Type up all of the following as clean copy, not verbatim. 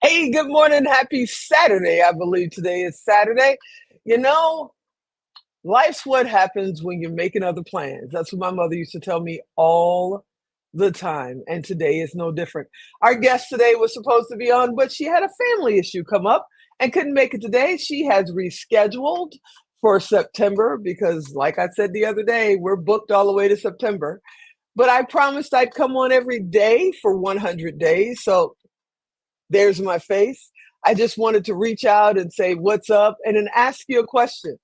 Hey, good morning. Happy Saturday. I believe today is Saturday. You know, life's what happens when you're making other plans. That's what my mother used to tell me all the time. And today is no different. Our guest today was supposed to be on, but she had a family issue come up and couldn't make it today. She has rescheduled for September because, like I said the other day, we're booked all the way to September. But I promised I'd come on every day for 100 days. So there's my face. I just wanted to reach out and say, what's up? And then ask you a question.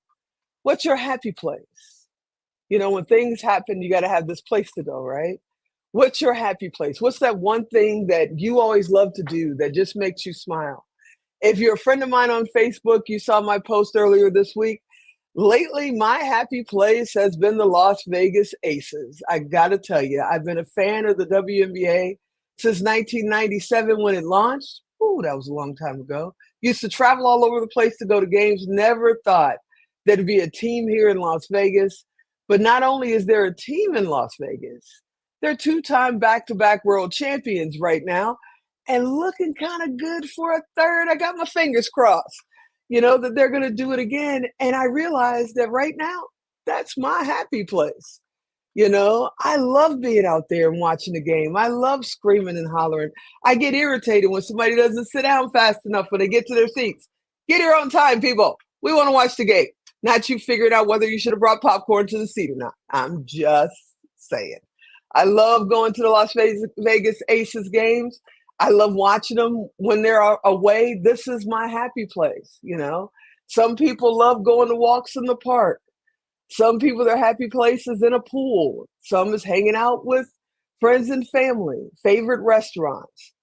What's your happy place? When things happen, you got to have this place to go, right? What's your happy place? What's that one thing that you always love to do that just makes you smile? If you're a friend of mine on Facebook, you saw my post earlier this week. Lately, my happy place has been the Las Vegas Aces. I got to tell you, I've been a fan of the WNBA since 1997 when it launched. Ooh, that was a long time ago. Used to travel all over the place to go to games. Never thought there'd be a team here in Las Vegas. But not only is there a team in Las Vegas, they're two-time back-to-back world champions right now and looking kind of good for a third. I got my fingers crossed, that they're going to do it again. And I realized that right now, that's my happy place. I love being out there and watching the game. I love screaming and hollering. I get irritated when somebody doesn't sit down fast enough when they get to their seats. Get here on time, people. We want to watch the game. Not you figuring out whether you should have brought popcorn to the seat or not. I'm just saying. I love going to the Las Vegas Aces games. I love watching them when they're away. This is my happy place. Some people love going to walks in the park. Some people, their happy place is in a pool. Some is hanging out with friends and family, favorite restaurants,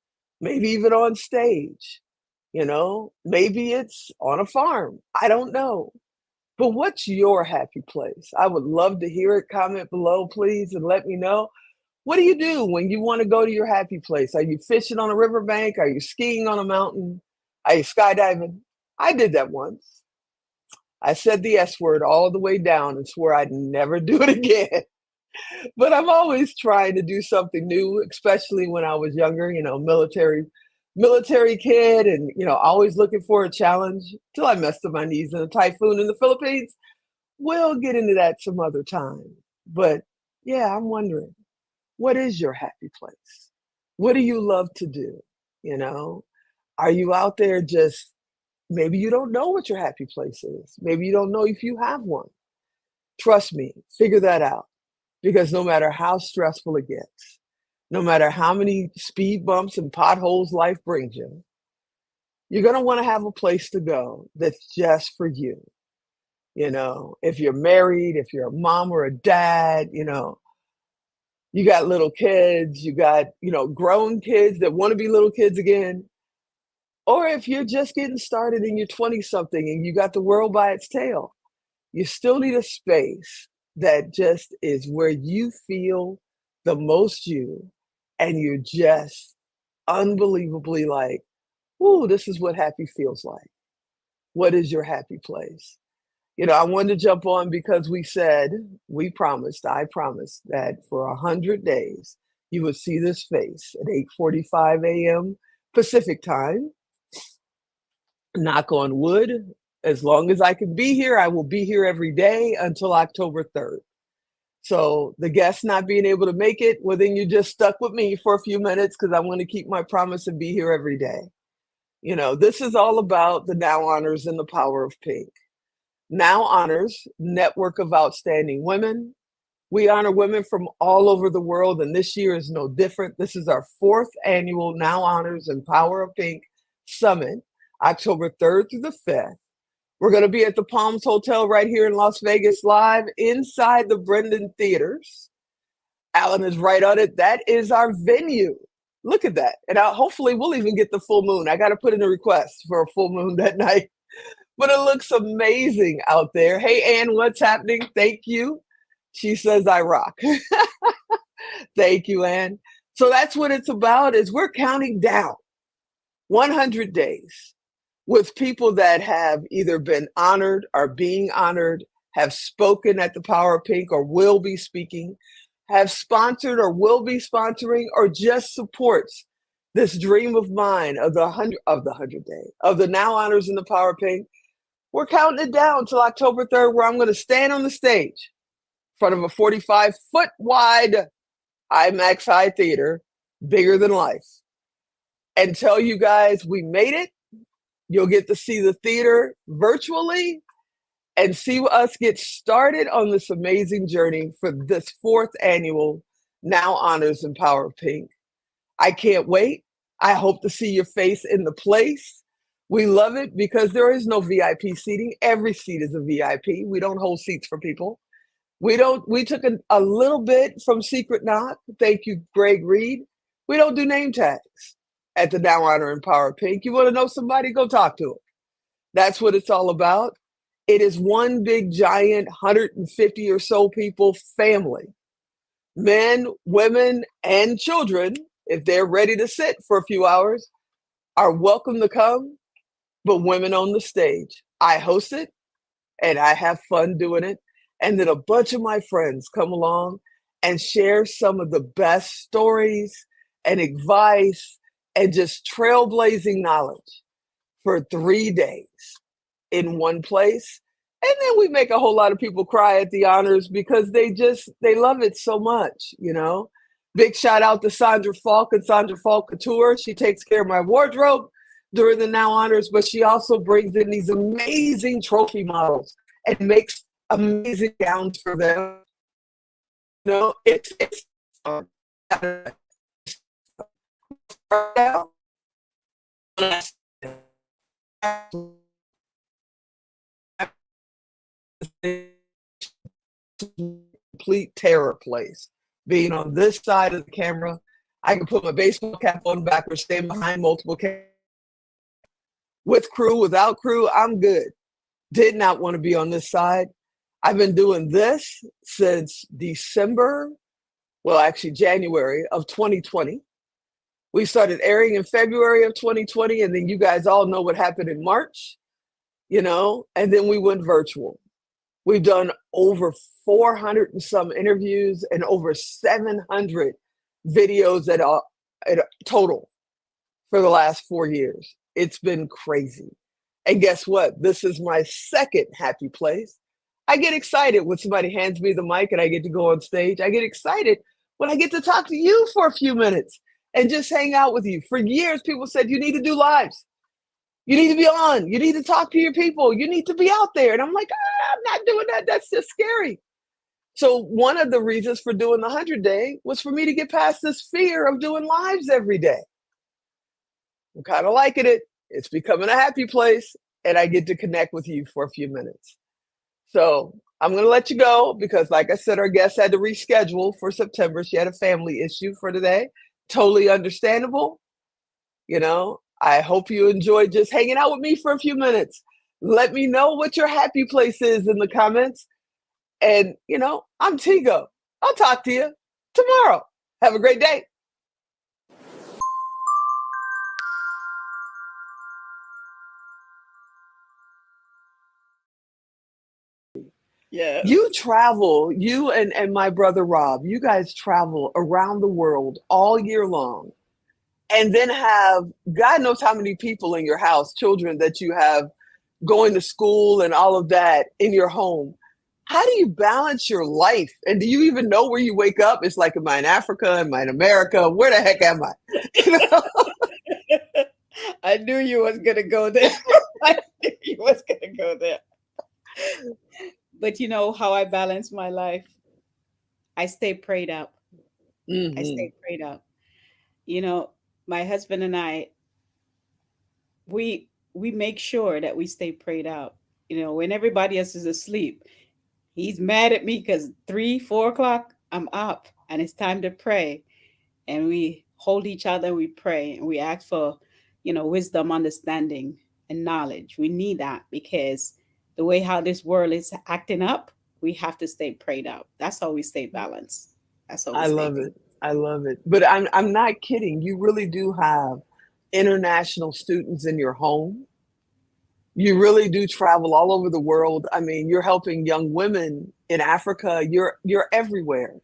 maybe even on stage. Maybe it's on a farm. I don't know. But what's your happy place? I would love to hear it. Comment below, please, and let me know. What do you do when you want to go to your happy place? Are you fishing on a riverbank? Are you skiing on a mountain? Are you skydiving? I did that once. I said the S word all the way down and swore I'd never do it again. But I'm always trying to do something new, especially when I was younger, military kid and always looking for a challenge till I messed up my knees in a typhoon in the Philippines. We'll get into that some other time. But yeah, I'm wondering, what is your happy place? What do you love to do? You know, are you out there just maybe you don't know what your happy place is. Maybe you don't know if you have one. Trust me, figure that out. Because no matter how stressful it gets, no matter how many speed bumps and potholes life brings you, you're going to want to have a place to go that's just for you. If you're married, if you're a mom or a dad, you got little kids, you got, grown kids that want to be little kids again. Or if you're just getting started and you're 20 something and you got the world by its tail, you still need a space that just is where you feel the most you and you're just unbelievably like, ooh, this is what happy feels like. What is your happy place? I wanted to jump on because I promised that for 100 days, you would see this face at 8:45 a.m. Pacific time. Knock on wood, as long as I can be here, I will be here every day until October 3rd. So the guests not being able to make it, well, then you just stuck with me for a few minutes because I want to keep my promise and be here every day. This is all about the Now Honors and the Power of Pink. Now Honors, network of outstanding women. We honor women from all over the world, and this year is no different. This is our 4th annual Now Honors and Power of Pink Summit, October 3rd through the 5th. We're going to be at the Palms Hotel right here in Las Vegas live inside the Brendan Theaters. Alan is right on it. That is our venue. Look at that. And hopefully we'll even get the full moon. I got to put in a request for a full moon that night. But it looks amazing out there. Hey, Ann, what's happening? Thank you. She says I rock. Thank you, Ann. So that's what it's about is we're counting down 100 days with people that have either been honored or being honored, have spoken at the Power of Pink or will be speaking, have sponsored or will be sponsoring, or just supports This dream of mine of the Now Honors in the Power of Pink. We're counting it down till October 3rd, where I'm going to stand on the stage in front of a 45-foot wide IMAX high theater, bigger than life, and tell you guys we made it. You'll get to see the theater virtually and see us get started on this amazing journey for this 4th annual Now Honors in Power of Pink. I can't wait. I hope to see your face in the place. We love it because there is no VIP seating. Every seat is a VIP. We don't hold seats for people. We took a little bit from Secret Knock. Thank you, Greg Reed. We don't do name tags at the Now Honor and Power of Pink. You want to know somebody, go talk to them. That's what it's all about. It is one big, giant, 150 or so people family. Men, women, and children, if they're ready to sit for a few hours, are welcome to come, but women on the stage. I host it, and I have fun doing it. And then a bunch of my friends come along and share some of the best stories and advice and just trailblazing knowledge for 3 days in one place. And then we make a whole lot of people cry at the honors because they love it so much, you know. Big shout out to Sandra Falk and Sandra Falk Couture. She takes care of my wardrobe during the Now Honors, but she also brings in these amazing trophy models and makes amazing gowns for them. You know, it's complete terror place. Being on this side of the camera, I can put my baseball cap on backwards, stand behind multiple cameras. With crew, without crew, I'm good. Did not want to be on this side. I've been doing this since January of 2020. We started airing in February of 2020, and then you guys all know what happened in March, you know, and then we went virtual. We've done over 400 and some interviews and over 700 videos at total for the last 4 years. It's been crazy. And guess what? This is my second happy place. I get excited when somebody hands me the mic and I get to go on stage. I get excited when I get to talk to you for a few minutes and just hang out with you. For years, people said, you need to do lives. You need to be on. You need to talk to your people. You need to be out there. And I'm like, I'm not doing that. That's just scary. So one of the reasons for doing the 100-day was for me to get past this fear of doing lives every day. I'm kind of liking it. It's becoming a happy place, and I get to connect with you for a few minutes. So I'm going to let you go because, like I said, our guest had to reschedule for September. She had a family issue for today. Totally understandable. You know, I hope you enjoyed just hanging out with me for a few minutes. Let me know what your happy place is in the comments. And, you know, I'm Tigo. I'll talk to you tomorrow. Have a great day. Yeah. You travel, you and my brother Rob, you guys travel around the world all year long and then have God knows how many people in your house, children that you have going to school and all of that in your home. How do you balance your life? And do you even know where you wake up? It's like, am I in Africa? Am I in America? Where the heck am I? You know? I knew you was going to go there. I knew you was going to go there. But you know how I balance my life? I stay prayed up. I stay prayed up. You know, my husband and I, we make sure that we stay prayed up. You know, when everybody else is asleep, he's mad at me because 3, 4 o'clock, I'm up and it's time to pray. And we hold each other, we pray, and we ask for, wisdom, understanding, and knowledge. We need that because the way how this world is acting up, we have to stay prayed up. That's how we stay balanced. That's how we I stay love good. it. I love it. But I'm not kidding. You really do have international students in your home. You really do travel all over the world. I mean, you're helping young women in Africa. You're everywhere.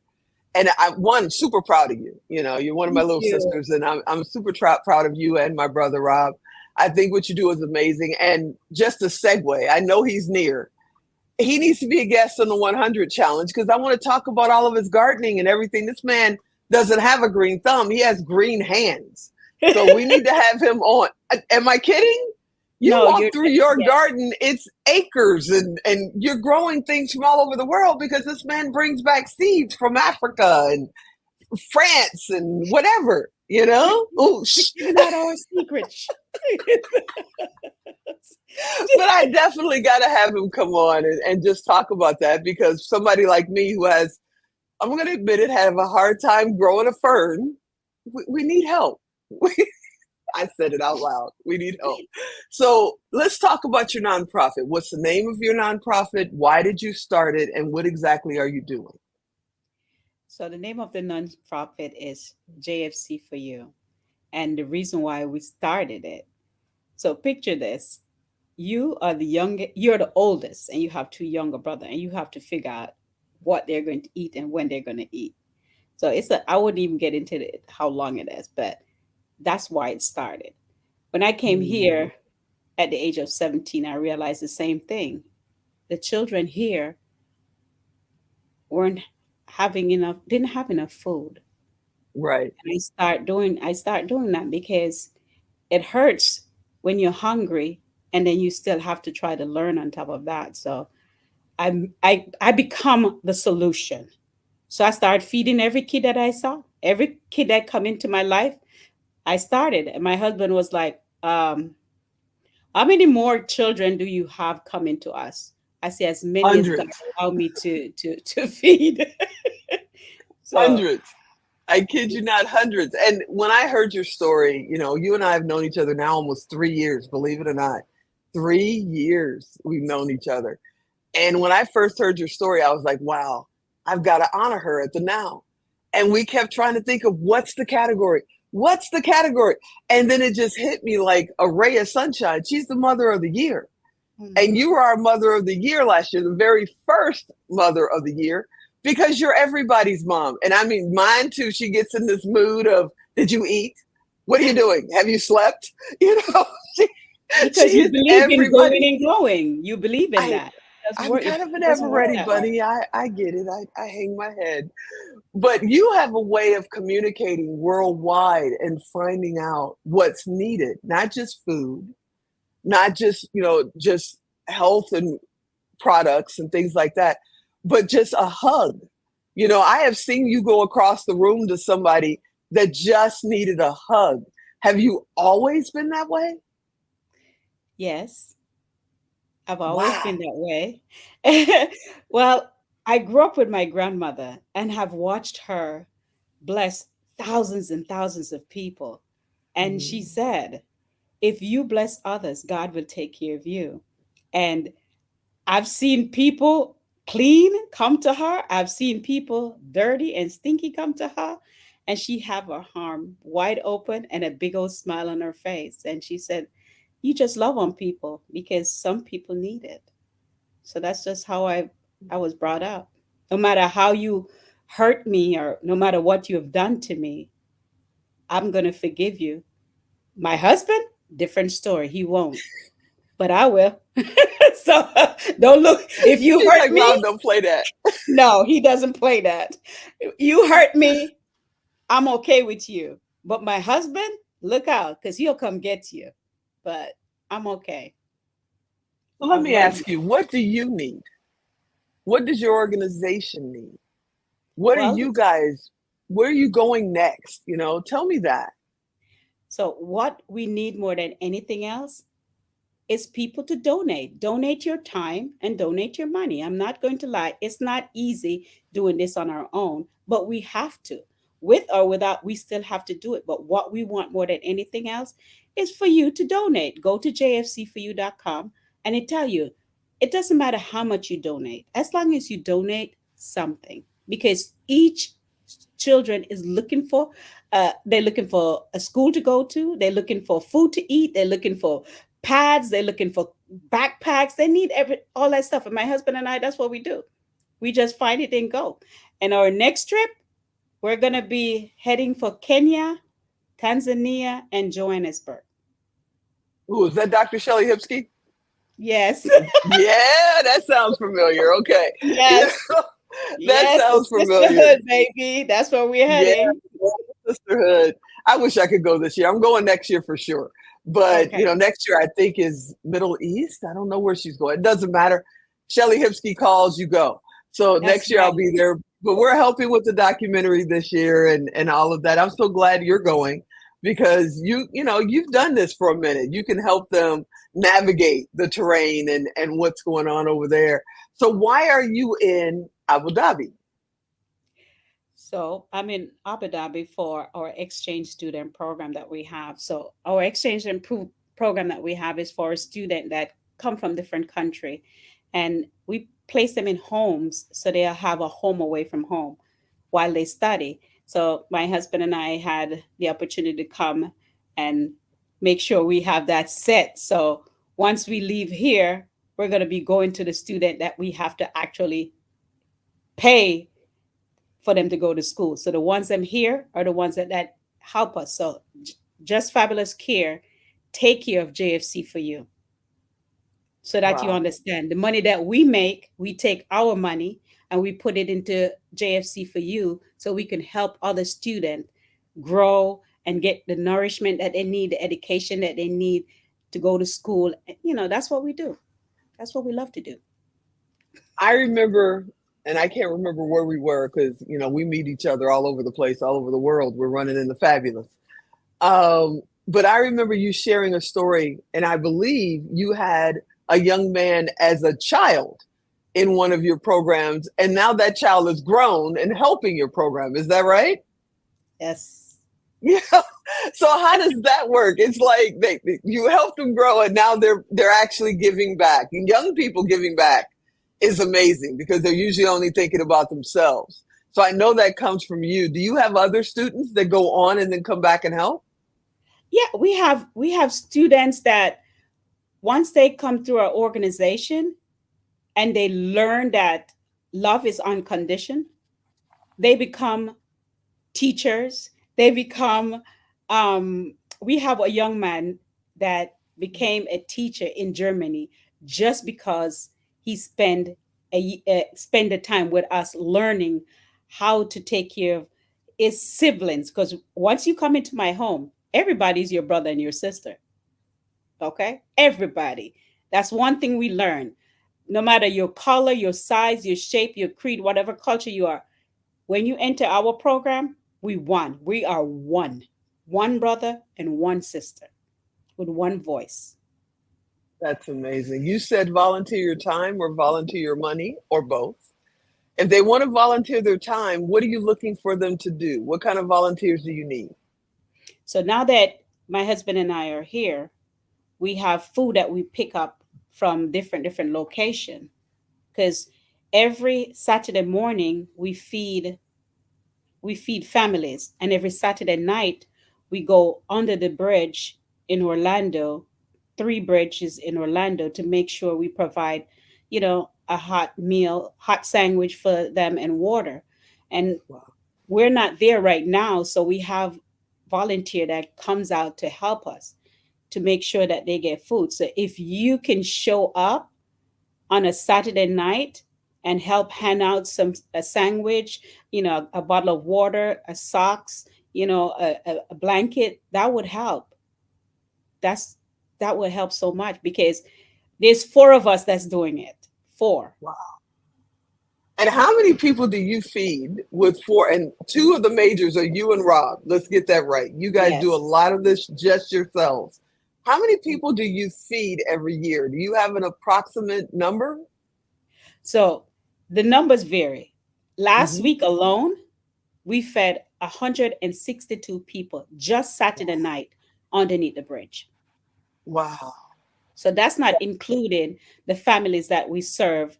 And one, super proud of you. You know, you're one of my Thank little you. sisters, and I'm super proud of you and my brother Rob. I think what you do is amazing. And just a segue, I know he's near. He needs to be a guest on the 100 challenge because I want to talk about all of his gardening and everything. This man doesn't have a green thumb; he has green hands. So we need to have him on. Am I kidding? You No, walk you're through your yes. garden, it's acres, and you're growing things from all over the world because this man brings back seeds from Africa and France and whatever, you You're, know? Oh, you're giving out our secrets. but I definitely got to have him come on and just talk about that because somebody like me who has, I'm going to admit it, have a hard time growing a fern, we need help. I said it out loud. We need help. So let's talk about your nonprofit. What's the name of your nonprofit? Why did you start it? And what exactly are you doing? So the name of the nonprofit is JFC for You. And the reason why we started it. So picture this. You're the oldest and you have two younger brothers and you have to figure out what they're going to eat and when they're going to eat. So I wouldn't even get into how long it is, but that's why it started. When I came Mm, here at the age of 17, I realized the same thing. The children here weren't didn't have enough food. right. And I start doing that because it hurts when you're hungry and then you still have to try to learn on top of that. So I become the solution. So I started feeding every kid that I saw, every kid that come into my life. I started, and my husband was like, "How many more children do you have coming to us?" I say, "As many as God Hundreds. allow me to feed." So Hundreds. I kid you not, hundreds. And when I heard your story, you know, you and I have known each other now almost 3 years, believe it or not. 3 years we've known each other. And when I first heard your story, I was like, wow, I've got to honor her at the now. And we kept trying to think of what's the category? What's the category? And then it just hit me like a ray of sunshine. She's the mother of the year. And mhm. you were our mother of the year last year, the very first mother of the year, because you're everybody's mom. And I mean, mine too. She gets in this mood of, did you eat? What are you doing? Have you slept? You know, she Because you is believe in going everybody. and growing, you believe in I, that. It doesn't I'm work. kind of an It doesn't ever work ready that way. bunny. I get it. I hang my head. But you have a way of communicating worldwide and finding out what's needed, not just food, not just, you know, just health and products and things like that, but just a hug. You know, I have seen you go across the room to somebody that just needed a hug. Have you always been that way? Yes, I've always Wow. been that way. Well, I grew up with my grandmother and have watched her bless thousands and thousands of people. And she Mm, said, if you bless others, God will take care of you. And I've seen people clean come to her. I've seen people dirty and stinky come to her. And she have her arm wide open and a big old smile on her face. And she said, you just love on people because some people need it. So that's just how I was brought up. No matter how you hurt me or no matter what you have done to me, I'm going to forgive you. My husband, different story. He won't, but I will. So don't look. If you she's hurt like, Rob, me, don't play that. no, he doesn't play that. You hurt me, I'm okay with you. But my husband, look out, because he'll come get you. But I'm okay. So let I've me learned ask that. you, what do you need? What does your organization need? What are Well, you guys, where are you going next? You know, tell me that. so what we need more than anything else is people to donate. Donate your time and donate your money. I'm not going to lie. It's not easy doing this on our own, but we have to. With or without, we still have to do it. But what we want more than anything else is for you to donate. Go to jfcforyou.com and it tell you it doesn't matter how much you donate, as long as you donate something. Because each children is looking for they're looking for a school to go to, they're looking for food to eat, they're looking for pads, they're looking for backpacks, they need all that stuff. And my husband and I, that's what we do. We just find it and go. And our next trip, We're going to be heading for Kenya, Tanzania, and Johannesburg. Ooh, is that Dr. Shelley Hipsky? Yes. Yeah, that sounds familiar. Okay. Yeah, Yes. that Yes. The sounds familiar. sisterhood, baby. That's where we're Yeah, heading. sisterhood. I wish I could go this year. I'm going next year for sure. But Okay. next year I think is Middle East. I don't know where she's going. It doesn't matter. Shelly Hipsky calls, you go. So That's next year I'll right. be there. But we're helping with the documentary this year and all of that. I'm so glad you're going because you've done this for a minute. You can help them navigate the terrain and what's going on over there. So why are you in Abu Dhabi? So I'm in Abu Dhabi for our exchange student program that we have. So our exchange program that we have is for a student that come from different country, and we place them in homes so they'll have a home away from home while they study. So my husband and I had the opportunity to come and make sure we have that set. So once we leave here, we're going to be going to the student that we have to actually pay for them to go to school. So the ones that here are the ones that help us. So just fabulous care, take care of JFC for you so that you Wow. understand the money that we make, we take our money and we put it into JFC for you so we can help other students grow and get the nourishment that they need, the education that they need to go to school. That's what we do. That's what we love to do. I remember, and I can't remember where we were because we meet each other all over the place, all over the world. We're running in the fabulous. But I remember you sharing a story, and I believe you had a young man as a child in one of your programs, and now that child is grown and helping your program. Is that right? Yes. Yeah. So how does that work? It's like you help them grow, and now they're actually giving back. And young people giving back is amazing because they're usually only thinking about themselves. So I know that comes from you. Do you have other students that go on and then come back and help? Yeah, we have students that once they come through our organization and they learn that love is unconditioned, they become teachers. They become, we have a young man that became a teacher in Germany just because he spend the time with us learning how to take care of his siblings. Because once you come into my home, everybody's your brother and your sister. Okay, everybody. That's one thing we learn. No matter your color, your size, your shape, your creed, whatever culture you are, when you enter our program, we one. We are one. One brother and one sister with one voice. That's amazing. You said volunteer your time or volunteer your money or both. If they want to volunteer their time, what are you looking for them to do? What kind of volunteers do you need? So now that my husband and I are here, we have food that we pick up from different location because every Saturday morning we feed families, and every Saturday night we go under the bridge in Orlando, three bridges in Orlando, to make sure we provide, a hot meal, hot sandwich for them and water. And Wow. we're not there right now, so we have volunteer that comes out to help us to make sure that they get food. So if you can show up on a Saturday night and help hand out a sandwich, a bottle of water, a socks, a blanket, that would help. That's that would help so much because there's four of us that's doing it. Four. Wow. And how many people do you feed with four? And two of the majors are you and Rob. Let's get that right. You guys do a Yes. lot of this just yourselves. How many people do you feed every year? Do you have an approximate number? So the numbers vary. Last Hmm. week alone, we fed 162 people just Saturday night underneath the bridge. Wow. So that's not including the families that we serve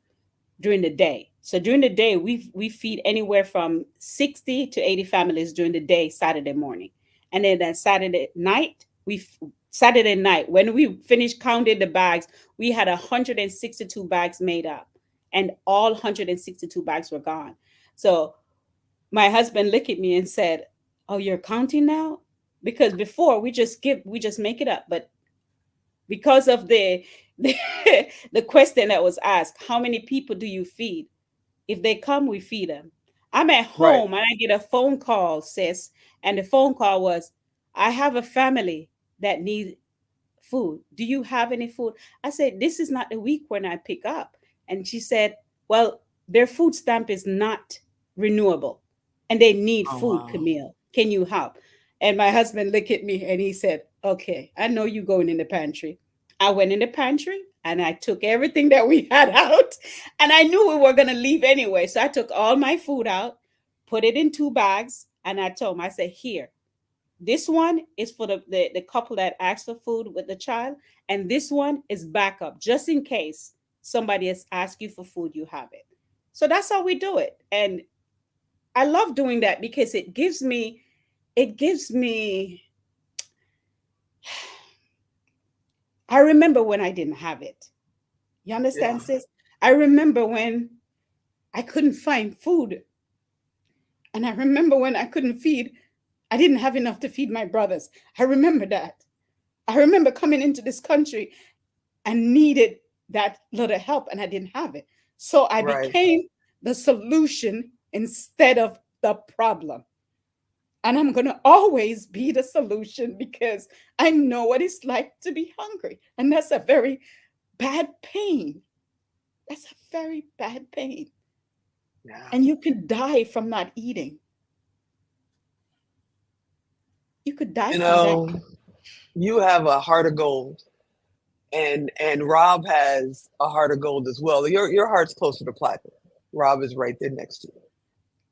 during the day. So during the day, we feed anywhere from 60 to 80 families during the day, Saturday morning. And then that Saturday night, when we finished counting the bags, we had 162 bags made up, and all 162 bags were gone. So My husband looked at me and said, "Oh, you're counting now?" Because before we just make it up, but because of the, the question that was asked, how many people do you feed? If they come, we feed them. I'm at Right. home and I get a phone call, sis, and the phone call was, "I have a family that needs food. Do you have any food?" I said, "This is not the week when I pick up." And she said, "Well, their food stamp is not renewable and they need Oh, food, wow. Camille. Can you help?" And my husband looked at me and he said, "Okay, I know you going in the pantry." I went in the pantry and I took everything that we had out, and I knew we were going to leave anyway. So I took all my food out, put it in 2 bags, and I told him, I said, "Here, this one is for the couple that asked for food with the child, and this one is backup, just in case somebody has asked you for food, you have it." So that's how we do it. And I love doing that because it gives me, I remember when I didn't have it. You Yeah. understand, sis? I remember when I couldn't find food. And I remember when I didn't have enough to feed my brothers. I remember that. I remember coming into this country and needed that little help and I didn't have it. So I Right. became the solution instead of the problem. And I'm going to always be the solution because I know what it's like to be hungry. And that's a very bad pain. That's a very bad pain. Yeah. And you can die from not eating. You could die You from that. know, you have a heart of gold, and Rob has a heart of gold as well. Your heart's closer to platinum. Rob is right there next to you.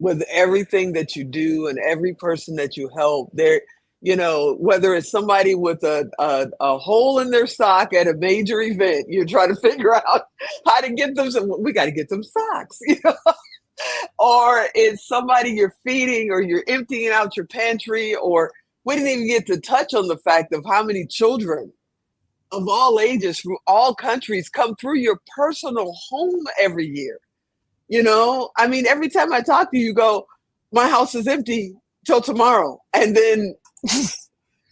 With everything that you do and every person that you help, there, whether it's somebody with a hole in their sock at a major event, you're trying to figure out how to get them some, we got to get them socks, or it's somebody you're feeding or you're emptying out your pantry, or we didn't even get to touch on the fact of how many children of all ages from all countries come through your personal home every year. I mean, every time I talk to you, you go, my house is empty till tomorrow. And then,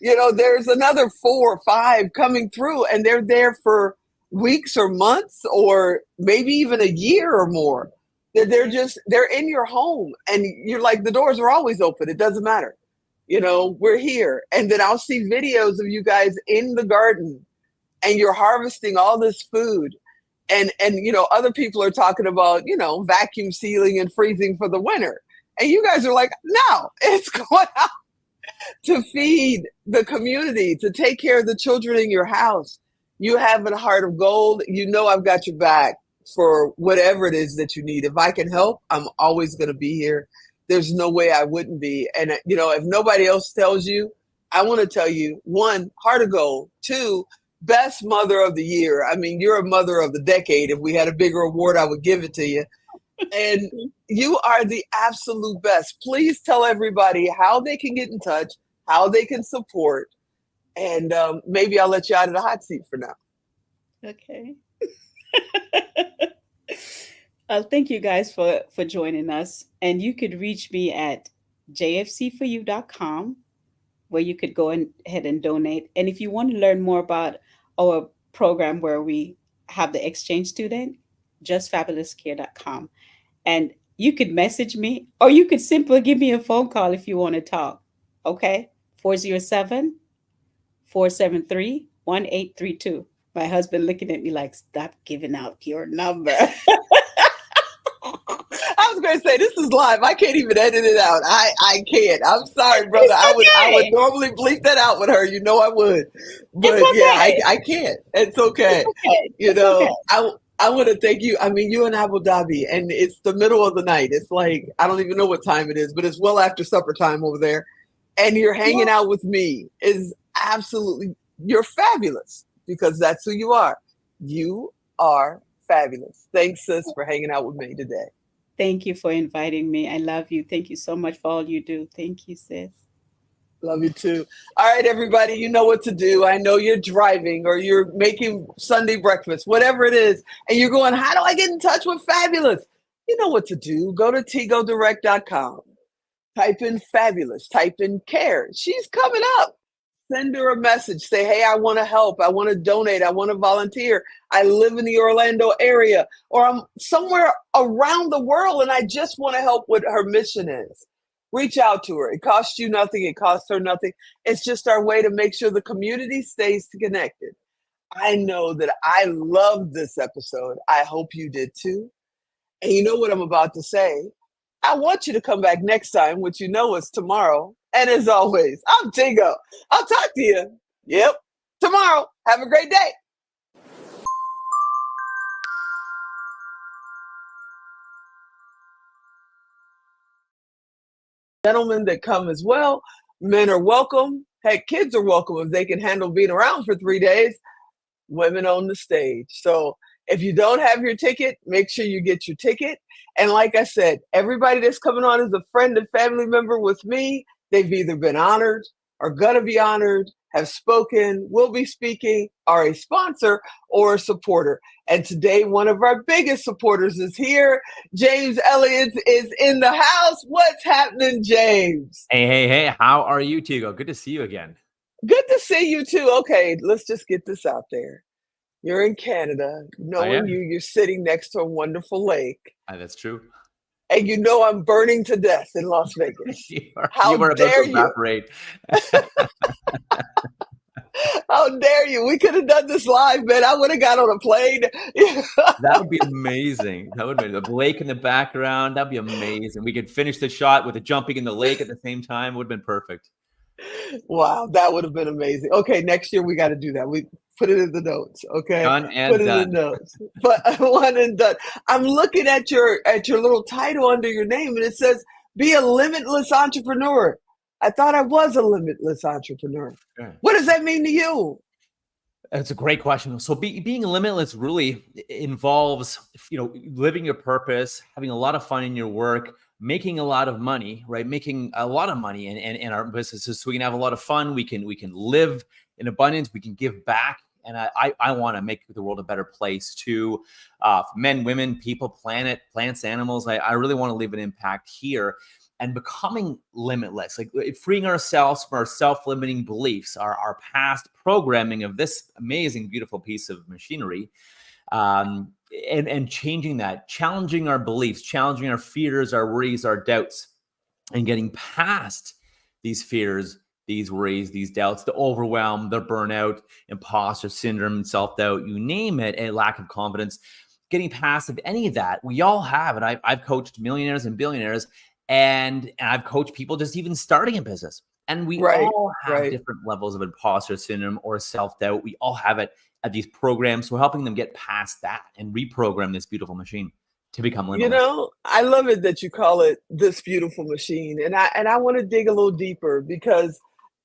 there's another 4 or 5 coming through, and they're there for weeks or months or maybe even a year or more. They're in your home, and you're like, the doors are always open. It doesn't matter. We're here. And then I'll see videos of you guys in the garden and you're harvesting all this food, and other people are talking about vacuum sealing and freezing for the winter, and you guys are like, no, it's going out to feed the community, to take care of the children in your house. You have a heart of gold. I've got your back for whatever it is that you need. If I can help, I'm always going to be here. There's no way I wouldn't be. And if nobody else tells you, I want to tell you, one, heart of gold. Two, best mother of the year. I mean, you're a mother of the decade. If we had a bigger award, I would give it to you. And you are the absolute best. Please tell everybody how they can get in touch, how they can support, and maybe I'll let you out of the hot seat for now. Okay. Thank you guys for joining us. And you could reach me at jfc4you.com, where you could go ahead and donate. And if you want to learn more about our program where we have the exchange student, justfabulouscare.com. And you could message me or you could simply give me a phone call if you want to talk. Okay? 407-473-1832. My husband looking at me like, "Stop giving out your number." I was going to say, this is live. I can't even edit it out. I can't. I'm sorry, brother. It's I would okay. normally bleep that out with her. I would, It's but yeah, okay. I can't. It's It's okay. okay. It's okay. I want to thank you. I mean, you in Abu Dhabi, and it's the middle of the night. It's like I don't even know what time it is, but it's well after supper time over there, and you're hanging Well, out with me. Is absolutely, you're fabulous because that's who you are. You are fabulous. Thanks, sis, for hanging out with me today. thank you for inviting me. I love you. Thank you so much for all you do. Thank you, sis. Love you too. All right, everybody, you know what to do. I know you're driving or you're making Sunday breakfast, whatever it is, and you're going, how do I get in touch with Fabulous? You know what to do. Go to tigodirect.com. Type in fabulous, type in care. She's coming up. Send her a message. Say, hey, I want to help. I want to donate. I want to volunteer. I live in the Orlando area, or I'm somewhere around the world and I just want to help what her mission is. Reach out to her. It costs you nothing. It costs her nothing. It's just our way to make sure the community stays connected. I know that I loved this episode. I hope you did too. And you know what I'm about to say? I want you to come back next time, which you know is tomorrow. And as always, I'm Tingo. I'll talk to you. Yep. Tomorrow. Have a great day. Gentlemen that come as well. Men are welcome. Heck, kids are welcome if they can handle being around for 3 days. Women on the stage. So if you don't have your ticket, make sure you get your ticket. And like I said, everybody that's coming on is a friend and family member with me. They've either been honored, are going to be honored, have spoken, will be speaking, are a sponsor or a supporter. And today, one of our biggest supporters is here. James Elliott is in the house. What's happening, James? Hey. How are you, Tigo? Good to see you again. Good to see you too. Okay, let's just get this out there. You're in Canada. Knowing you're sitting next to a wonderful lake. That's true. And you know I'm burning to death in Las Vegas. How dare you? How dare you? We could have done this live, man. I would have got on a plane. That would be amazing. That would be the lake in the background. That'd be amazing. We could finish the shot with the jumping in the lake at the same time. It would have been perfect. Wow, that would have been amazing. Okay, next year we got to do that. We put it in the notes. Okay, done and put it done. in the notes. But one and done. I'm looking at your little title under your name, and it says "Be a limitless entrepreneur." I thought I was a limitless entrepreneur. Sure. What does that mean to you? That's a great question. So being limitless really involves, living your purpose, having a lot of fun in your work, making a lot of money, right? Making a lot of money in our businesses so we can have a lot of fun. We can live in abundance. We can give back. And I want to make the world a better place too. Men, women, people, planet, plants, animals. I really want to leave an impact here. And becoming limitless, like freeing ourselves from our self-limiting beliefs, our past programming of this amazing, beautiful piece of machinery, and changing that, challenging our beliefs, challenging our fears, our worries, our doubts, and getting past these fears, these worries, these doubts, the overwhelm, the burnout, imposter syndrome, self-doubt, you name it, a lack of confidence, getting past of any of that. We all have, and I've coached millionaires and billionaires, and I've coached people just even starting a business. And we all have different levels of imposter syndrome or self-doubt. We all have it at these programs. So helping them get past that and reprogram this beautiful machine to become limitless. I love it that you call it this beautiful machine. And I want to dig a little deeper because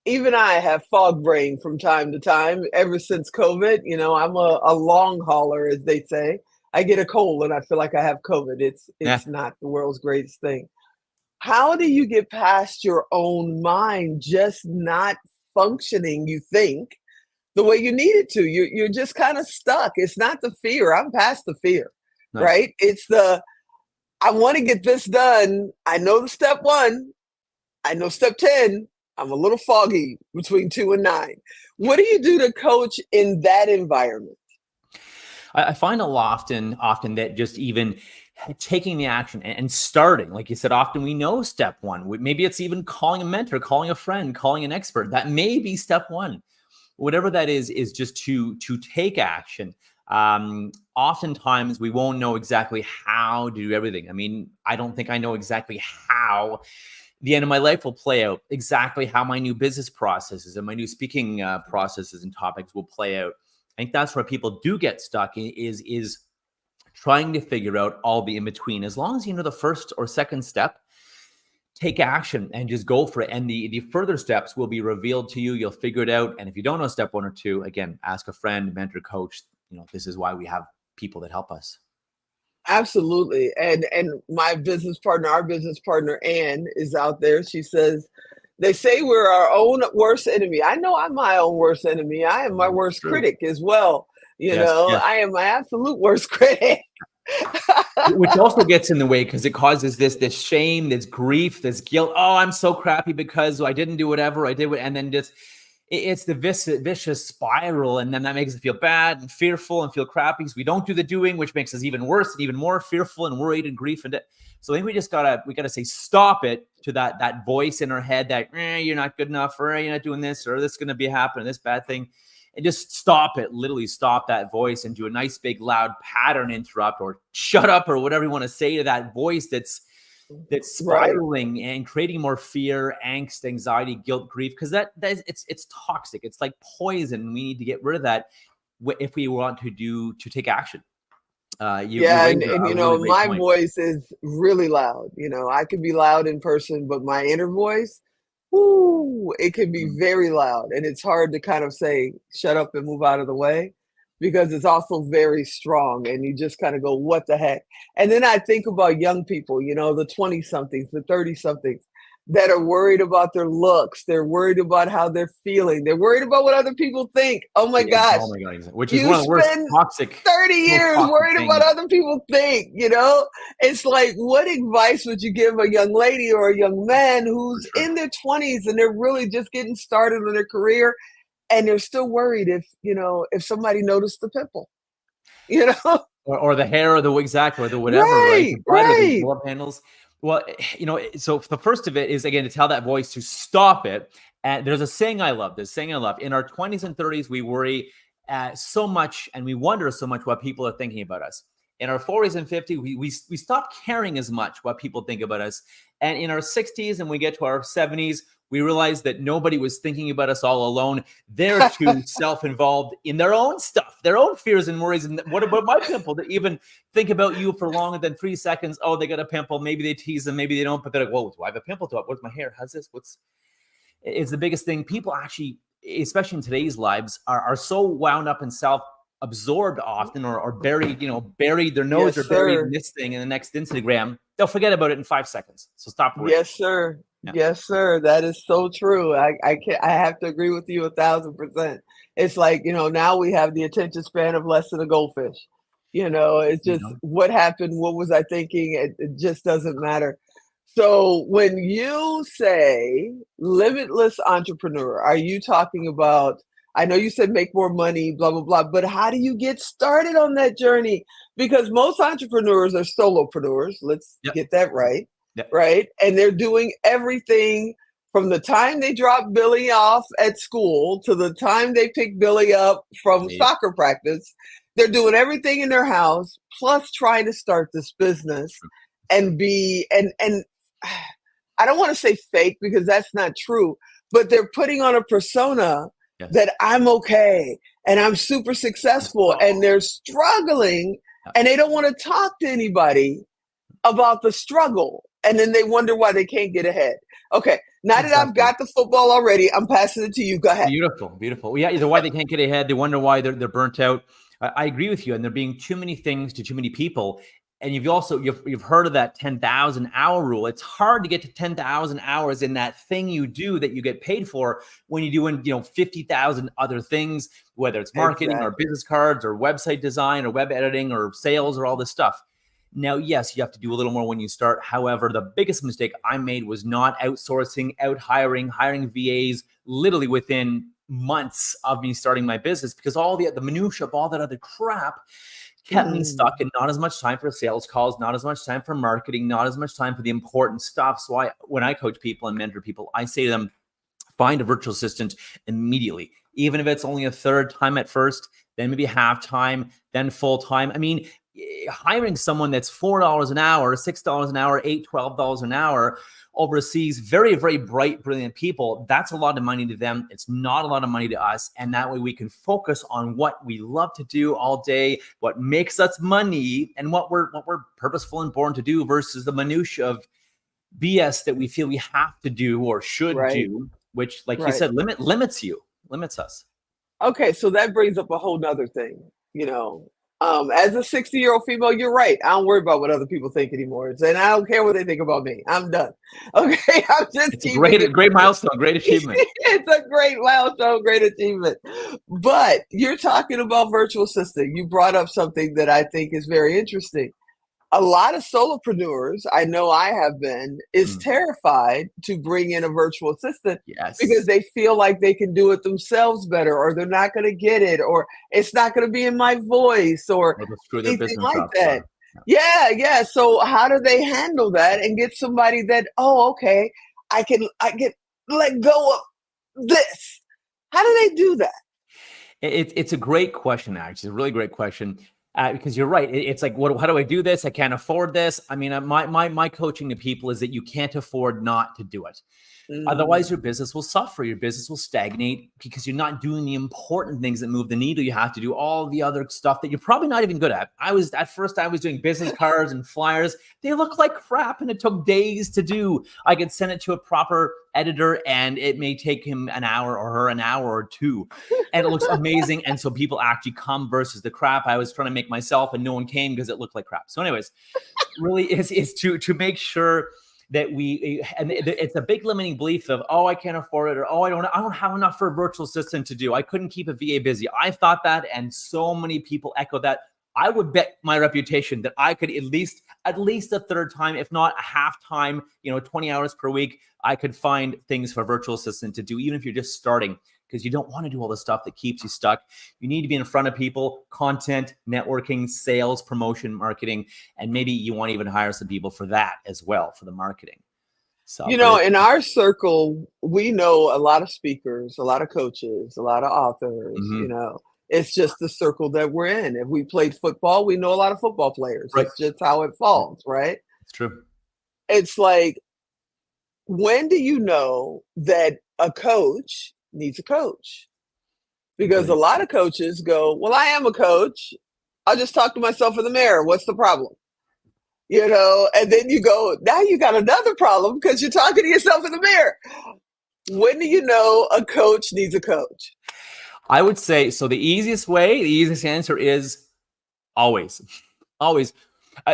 even I have fog brain from time to time ever since COVID. I'm a long hauler, as they say. I get a cold and I feel like I have COVID. It's not the world's greatest thing. How do you get past your own mind just not functioning, you think, the way you need it to? You're just kind of stuck. It's not the fear. I'm past the fear, right? It's I want to get this done. I know the step 1. I know step 10. I'm a little foggy between 2 and 9. What do you do to coach in that environment? I find often that just even taking the action and starting, like you said, often we know step 1. Maybe it's even calling a mentor, calling a friend, calling an expert. That may be step 1. Whatever that is just to take action. Oftentimes we won't know exactly how to do everything. I mean, I don't think I know exactly how the end of my life will play out, exactly how my new business processes and my new speaking processes and topics will play out. I think that's where people do get stuck is trying to figure out all the in-between. As long as you know the first or second step, take action and just go for it. And the further steps will be revealed to you. You'll figure it out. And if you don't know step 1 or 2, again, ask a friend, mentor, coach. This is why we have people that help us. Absolutely. And my business partner, our business partner, Ann, is out there. She says, they say we're our own worst enemy. I know I'm my own worst enemy. I am my worst critic as well. I am my absolute worst critic. Which also gets in the way because it causes this shame, this grief, this guilt. Oh, I'm so crappy because I didn't do whatever I did, and then just it's the vicious spiral, and then that makes us feel bad and fearful and feel crappy because we don't do the doing, which makes us even worse and even more fearful and worried and grief. And so I think we gotta say stop it to that voice in our head that you're not good enough, or you're not doing this, or this is gonna be happening, this bad thing. And just stop it, literally stop that voice and do a nice big loud pattern interrupt or shut up or whatever you want to say to that voice that's spiraling right. and creating more fear, angst, anxiety, guilt, grief, because it's toxic. It's like poison. We need to get rid of that if we want to take action. And you know, really my voice is really loud. You know, I can be loud in person, but my inner voice, ooh, it can be very loud, and it's hard to kind of say, shut up and move out of the way, because it's also very strong, and you just kind of go, what the heck? And then I think about young people, you know, the 20-somethings, the 30-somethings that are worried about their looks. They're worried about how they're feeling. They're worried about what other people think. Oh my gosh. Which is one of the worst toxic. 30 years worried about other people think, you know? It's like, what advice would you give a young lady or a young man who's in their 20s and they're really just getting started in their career, and they're still worried if somebody noticed the pimple, you know? Or the hair or the exact or the whatever, right? The blood handles. Well, you know, so the first of it is, again, to tell that voice to stop it. And there's a saying I love. In our 20s and 30s, we worry so much and we wonder so much what people are thinking about us. In our 40s and 50s, we stop caring as much what people think about us. And in our 60s and we get to our 70s, we realize that nobody was thinking about us all alone. They're too self-involved in their own stuff, their own fears and worries. And what about my pimple? To even think about you for longer than 3 seconds. Oh, they got a pimple. Maybe they tease them. Maybe they don't. But they're like, whoa, do I have a pimple? What's my hair? How's this? It's the biggest thing. People actually, especially in today's lives, are so wound up in self-absorbed often, or buried their nose or buried in this thing in the next Instagram. They'll forget about it in 5 seconds. So stop worrying. Yes, sir. Yeah. Yes, sir. That is so true. I have to agree with you 1,000%. It's like, you know, now we have the attention span of less than a goldfish. You know, it's just what happened? What was I thinking? It just doesn't matter. So when you say limitless entrepreneur, are you talking about, I know you said make more money, blah, blah, blah, but how do you get started on that journey? Because most entrepreneurs are solopreneurs. Let's get that right. Yep. Right. And they're doing everything from the time they drop Billy off at school to the time they pick Billy up from soccer practice. They're doing everything in their house, plus trying to start this business and I don't want to say fake because that's not true, but they're putting on a persona that I'm okay and I'm super successful, and they're struggling and they don't want to talk to anybody about the struggle. And then they wonder why they can't get ahead. Okay, now that I've got the football already, I'm passing it to you. Go ahead. Beautiful. Yeah, either why they can't get ahead, they wonder why they're burnt out. I agree with you, and there being too many things to too many people. And you've heard of that 10,000 hour rule. It's hard to get to 10,000 hours in that thing you do that you get paid for when you're doing 50,000 other things, whether it's marketing or business cards or website design or web editing or sales or all this stuff. Now, yes, you have to do a little more when you start. However, the biggest mistake I made was not outsourcing, hiring VAs literally within months of me starting my business, because all the minutia of all that other crap kept me stuck, and not as much time for sales calls, not as much time for marketing, not as much time for the important stuff. So when I coach people and mentor people, I say to them, find a virtual assistant immediately, even if it's only a third time at first, then maybe half time, then full time. I mean, hiring someone that's $4 an hour, $6 an hour, $8, $12 an hour overseas, very, very bright, brilliant people, that's a lot of money to them. It's not a lot of money to us. And that way we can focus on what we love to do all day, what makes us money, and what we're purposeful and born to do, versus the minutia of BS that we feel we have to do or should do, which, like you said, limits us. Okay, so that brings up a whole nother thing. You know, As a 60-year-old female, you're right. I don't worry about what other people think anymore. And I don't care what they think about me. I'm done. Okay. I'm just It's a keeping it. great milestone, great achievement. It's a great milestone, great achievement. But you're talking about virtual assistant. You brought up something that I think is very interesting. A lot of solopreneurs, I know I have been, is terrified to bring in a virtual assistant because Yes. they feel like they can do it themselves better, or they're not going to get it, or it's not going to be in my voice, or Or they'll screw their anything business like up. that. Yeah. So how do they handle that and get somebody that, oh, okay, I can let go of this? How do they do that? It's a great question, actually. It's a really great question. Because you're right. It's like, how do I do this? I can't afford this. I mean, my coaching to people is that you can't afford not to do it. Otherwise, your business will suffer. Your business will stagnate because you're not doing the important things that move the needle. You have to do all the other stuff that you're probably not even good at. I was doing business cards and flyers. They look like crap, and it took days to do. I could send it to a proper editor, and it may take him an hour or her an hour or two, and it looks amazing. And so people actually come versus the crap I was trying to make myself, and no one came because it looked like crap. So, anyways, really is to make sure that it's a big limiting belief of, oh, I can't afford it, or, oh, I don't have enough for a virtual assistant to do. I couldn't keep a VA busy. I thought that, and so many people echo that. I would bet my reputation that I could at least a third time, if not a half time, 20 hours per week, I could find things for a virtual assistant to do, even if you're just starting, because you don't want to do all the stuff that keeps you stuck. You need to be in front of people, content, networking, sales, promotion, marketing, and maybe you want to even hire some people for that as well, for the marketing. So, in our circle, we know a lot of speakers, a lot of coaches, a lot of authors, It's just the circle that we're in. If we played football, we know a lot of football players. Right. It's just how it falls, right? It's true. It's like, when do you know that a coach needs a coach? Because a lot of coaches go, well, I am a coach. I'll just talk to myself in the mirror. What's the problem? And then you go, now you got another problem because you're talking to yourself in the mirror. When do you know a coach needs a coach? I would say, so the easiest answer is always.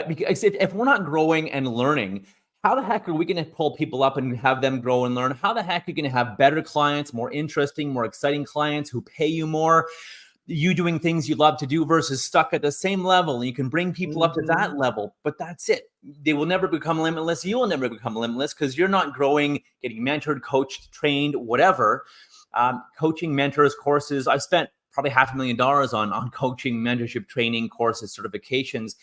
Because if we're not growing and learning, how the heck are we going to pull people up and have them grow and learn? How the heck are you going to have better clients, more interesting, more exciting clients who pay you more? You doing things you love to do versus stuck at the same level. And you can bring people up to that level, but that's it. They will never become limitless. You will never become limitless because you're not growing, getting mentored, coached, trained, whatever. Coaching, mentors, courses. I've spent probably $500,000 on coaching, mentorship, training, courses, certifications.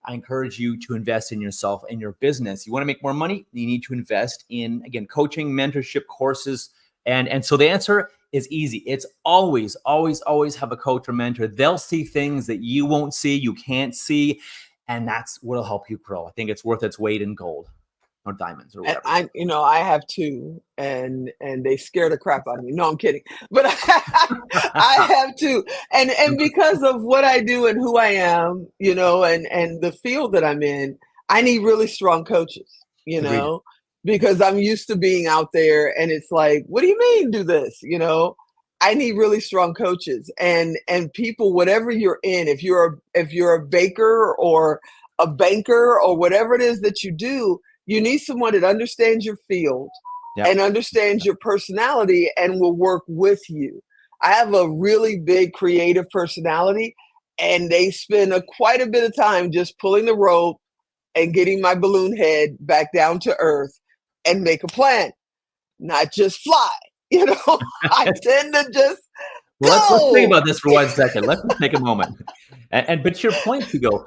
I encourage you to invest in yourself and your business. You want to make more money? You need to invest in, again, coaching, mentorship, courses. And so the answer is easy. It's always have a coach or mentor. They'll see things that you won't see, you can't see, and that's what'll help you grow. I think it's worth its weight in gold or diamonds or whatever. I have two, and they scare the crap out of me. No, I'm kidding. But I have two. And because of what I do and who I am, and the field that I'm in, I need really strong coaches, because I'm used to being out there, and it's like, what do you mean do this? I need really strong coaches and people, whatever you're in, if you're a baker or a banker or whatever it is that you do, you need someone that understands your field and understands your personality and will work with you. I have a really big creative personality, and they spend quite a bit of time just pulling the rope and getting my balloon head back down to earth and make a plan, not just fly. I tend to just let's think about this for 1 second. Let's just take a moment. But to your point, Hugo,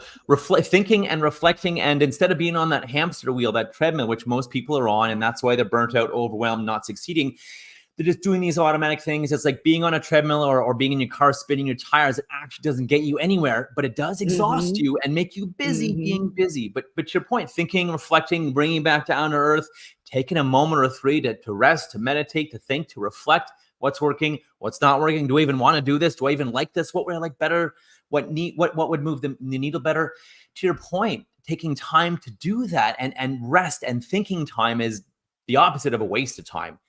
thinking and reflecting, and instead of being on that hamster wheel, that treadmill, which most people are on, and that's why they're burnt out, overwhelmed, not succeeding. They're just doing these automatic things. It's like being on a treadmill or being in your car, spinning your tires. It actually doesn't get you anywhere, but it does exhaust you and make you busy being busy. But your point, thinking, reflecting, bringing back down to earth, taking a moment or three to rest, to meditate, to think, to reflect. What's working? What's not working? Do I even want to do this? Do I even like this? What would I like better? What would move the needle better? To your point, taking time to do that and rest and thinking time is the opposite of a waste of time.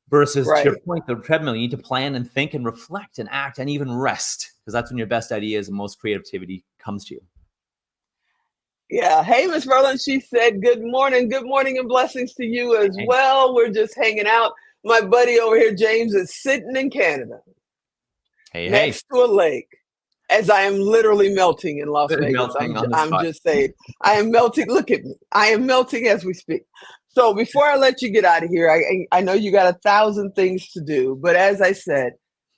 Versus to your point, the treadmill, you need to plan and think and reflect and act and even rest, because that's when your best ideas and most creativity comes to you. Yeah. Hey, Miss Merlin, she said, good morning and blessings to you as well. We're just hanging out. My buddy over here, James, is sitting in Canada next to a lake as I am literally melting in Las Vegas. Melting on the I'm spot. just saying, I am melting. Look at me. I am melting as we speak. So before I let you get out of here, I know you got 1,000 things to do, but as I said,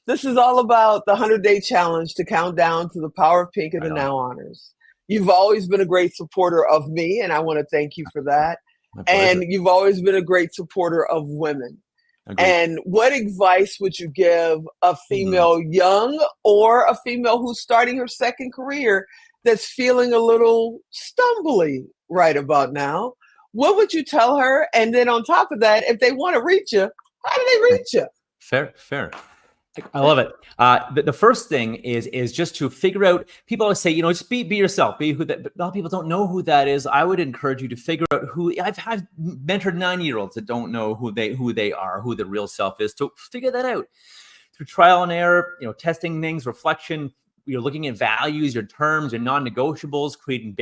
this is all about the 100-day challenge to count down to the power of pink and the Now Honors. You've always been a great supporter of me, and I want to thank you for that. And you've always been a great supporter of women. Agreed. And what advice would you give a female young or a female who's starting her second career that's feeling a little stumbly right about now? What would you tell her? And then on top of that, if they want to reach you, how do they reach you? Fair. I love it. The first thing is just to figure out. People always say, just be yourself, be who that. But a lot of people don't know who that is. I would encourage you to figure out who. I've mentored 9-year-olds that don't know who they are, who the real self is. To figure that out through trial and error, testing things, reflection. You're looking at values, your terms, your non-negotiables, creating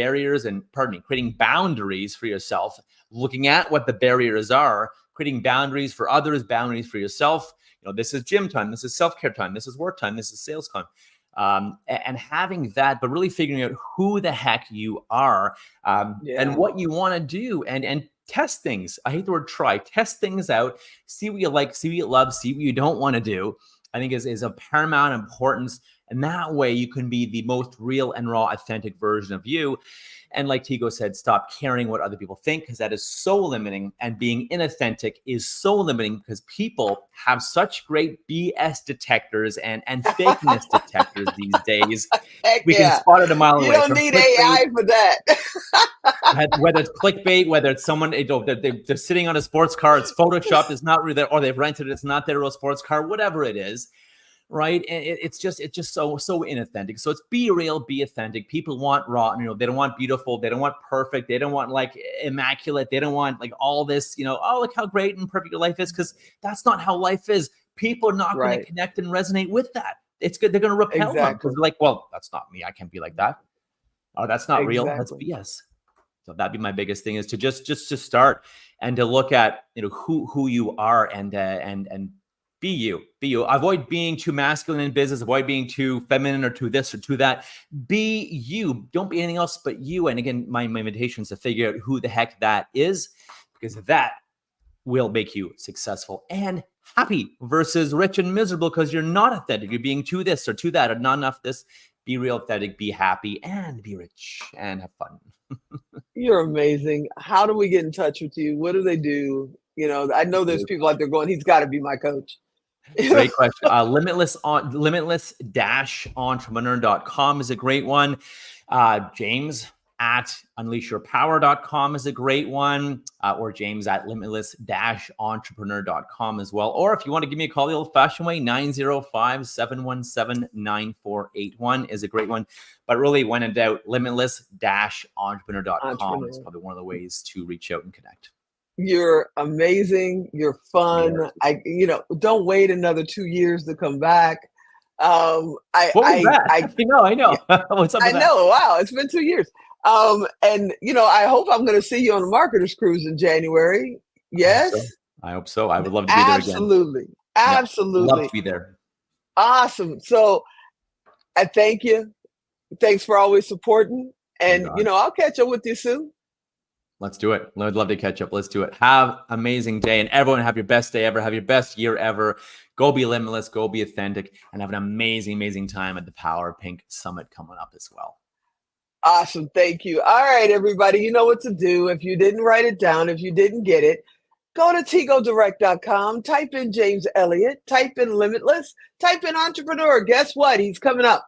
boundaries for yourself. Looking at what the barriers are, creating boundaries for others, boundaries for yourself. This is gym time, this is self-care time, this is work time, this is sales time. And having that, but really figuring out who the heck you are and what you want to do and test things. I hate the word try. Test things out, see what you like, see what you love, see what you don't want to do. I think is of paramount importance. And that way you can be the most real and raw, authentic version of you. And like Tigo said, stop caring what other people think, because that is so limiting. And being inauthentic is so limiting because people have such great BS detectors and fakeness detectors these days. We can spot it a mile away. You don't need AI for that. Whether it's clickbait, whether it's someone, they're sitting on a sports car, it's photoshopped, it's not really there, or they've rented it, it's not their real sports car, whatever it is. Right. And it's just so inauthentic. So it's be real, be authentic. People want raw, they don't want beautiful. They don't want perfect. They don't want like immaculate. They don't want like all this, oh, look how great and perfect your life is. Because that's not how life is. People are not going to connect and resonate with that. It's good. They're going to repel them because they're like, well, that's not me. I can't be like that. Oh, that's not real. That's BS. So that'd be my biggest thing is to just to start and to look at, who you are and be you. Avoid being too masculine in business. Avoid being too feminine or too this or too that. Be you. Don't be anything else but you. And again, my invitation is to figure out who the heck that is, because that will make you successful and happy versus rich and miserable because you're not authentic. You're being too this or too that or not enough this. Be real, authentic, be happy, and be rich and have fun. You're amazing. How do we get in touch with you? What do they do? I know there's people out there going, he's got to be my coach. Great question. Limitless-entrepreneur.com is a great one. James at unleashyourpower.com is a great one, or James at limitless-entrepreneur.com as well. Or if you want to give me a call the old-fashioned way, 905-717-9481 is a great one. But really, when in doubt, limitless-entrepreneur.com is probably one of the ways to reach out and connect. You're amazing. You're fun. Don't wait another 2 years to come back. I know. What's up with that? know. Wow. It's been 2 years. And I hope I'm going to see you on the Marketers Cruise in January. Yes. I hope so. I would love to be there again. Absolutely. Love to be there. Awesome. So I thank you. Thanks for always supporting. And, I'll catch up with you soon. Let's do it. I'd love to catch up. Let's do it. Have an amazing day. And everyone have your best day ever. Have your best year ever. Go be limitless. Go be authentic. And have an amazing, amazing time at the Power of Pink Summit coming up as well. Awesome. Thank you. All right, everybody. You know what to do. If you didn't write it down, if you didn't get it, go to tigodirect.com. Type in James Elliott. Type in Limitless. Type in Entrepreneur. Guess what? He's coming up.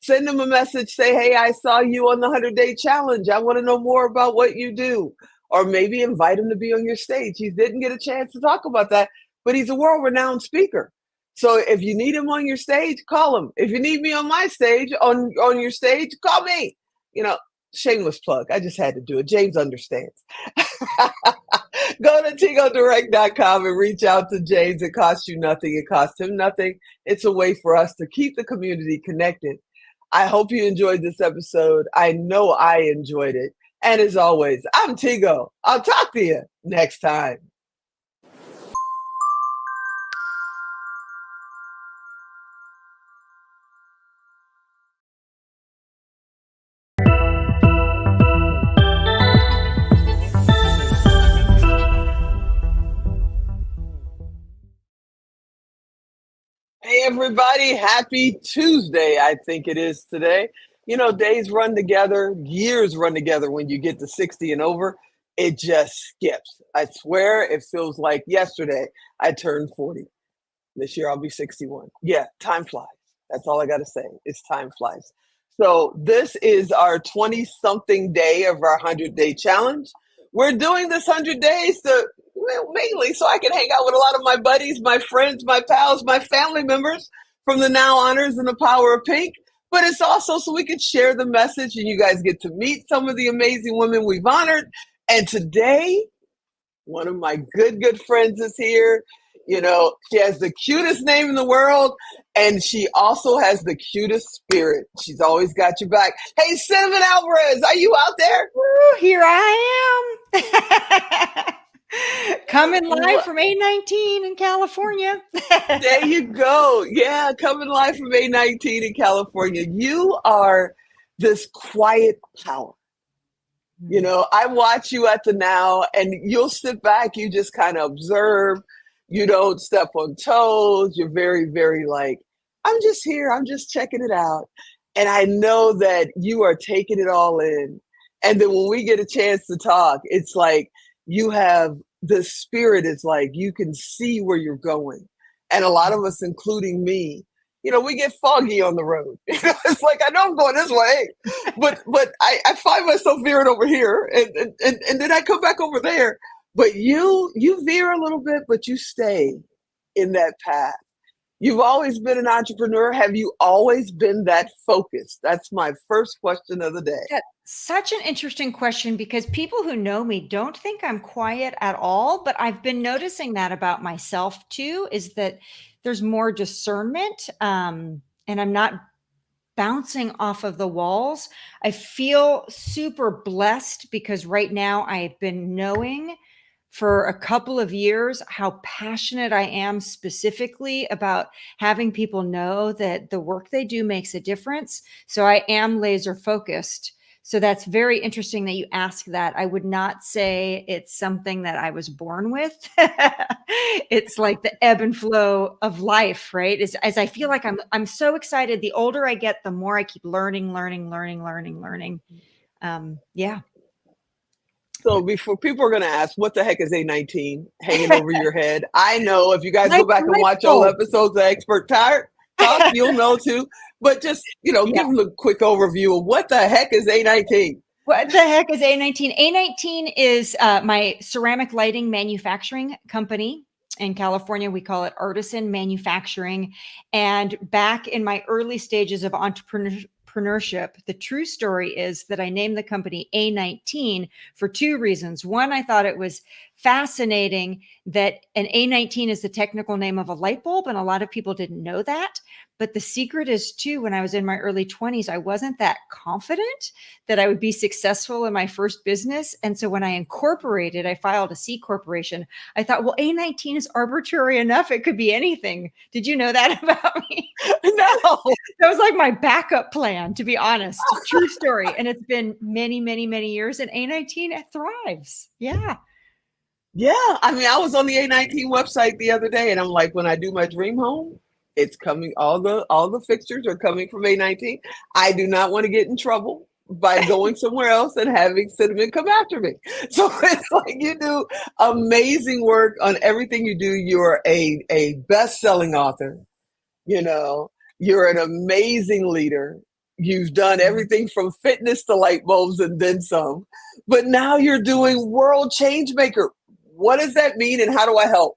Send him a message. Say, hey, I saw you on the 100-day challenge. I want to know more about what you do. Or maybe invite him to be on your stage. He didn't get a chance to talk about that, but he's a world-renowned speaker. So if you need him on your stage, call him. If you need me on my stage, on your stage, call me. Shameless plug. I just had to do it. James understands. Go to tigodirect.com and reach out to James. It costs you nothing. It costs him nothing. It's a way for us to keep the community connected. I hope you enjoyed this episode. I know I enjoyed it. And as always, I'm Tigo. I'll talk to you next time. Hey, everybody. Happy Tuesday, I think it is today. You know, days run together, years run together when you get to 60 and over. It just skips. I swear it feels like yesterday I turned 40. This year I'll be 61. Yeah, time flies. That's all I got to say. It's time flies. So, this is our 20 something day of our 100-day challenge. We're doing this 100 days to mainly so I can hang out with a lot of my buddies, my friends, my pals, my family members from the Now Honors and the Power of Pink. But it's also so we can share the message and you guys get to meet some of the amazing women we've honored. And today, one of my good friends is here. You know, she has the cutest name in the world, and she also has the cutest spirit. She's always got your back. Hey, Cinnamon Alvarez, are you out there? Woo, here I am. Coming live from A19 in California. There you go. Yeah, coming live from A19 in California. You are this quiet power. You know, I watch you at the Now, and you'll sit back, you just kind of observe. You don't step on toes. You're very, very like, I'm just here. I'm just checking it out. And I know that you are taking it all in. And then when we get a chance to talk, it's like you have the spirit is like you can see where you're going. And a lot of us, including me, you know, we get foggy on the road. It's like, I know I'm going this way, but I find myself veering over here and then I come back over there. But you veer a little bit, but you stay in that path. You've always been an entrepreneur. Have you always been that focused? That's my first question of the day. That's such an interesting question because people who know me don't think I'm quiet at all, but I've been noticing that about myself too, is that there's more discernment, and I'm not bouncing off of the walls. I feel super blessed because right now I've been knowing for a couple of years how passionate I am specifically about having people know that the work they do makes a difference. So I am laser focused. So that's very interesting that you ask that. I would not say it's something that I was born with. It's like the ebb and flow of life, right? As I feel like I'm so excited. The older I get, the more I keep learning. Yeah. So before people are going to ask, what the heck is A19 hanging over your head? I know if you guys go back and watch old episodes of Expert Talk, you'll know too. But just, you know, give them a quick overview of what the heck is A19? What the heck is A19? A19 is my ceramic lighting manufacturing company. In California, we call it artisan manufacturing. And back in my early stages of entrepreneurship, the true story is that I named the company A19 for two reasons. One, I thought it was fascinating that an A19 is the technical name of a light bulb, and a lot of people didn't know that. But the secret is too, when I was in my early 20s, I wasn't that confident that I would be successful in my first business. And so when I incorporated, I filed a C corporation. I thought, well, A19 is arbitrary enough. It could be anything. Did you know that about me? No. That was like my backup plan, to be honest. True story. And it's been many, many, many years. And A19 thrives. Yeah. Yeah. I mean, I was on the A19 website the other day and I'm like, when I do my dream home, it's coming. All the fixtures are coming from A19. I do not want to get in trouble by going somewhere else and having Cinnamon come after me. So it's like you do amazing work on everything you do. You're a best-selling author. You know, you're an amazing leader. You've done everything from fitness to light bulbs and then some. But now you're doing World Changemaker. What does that mean and how do I help?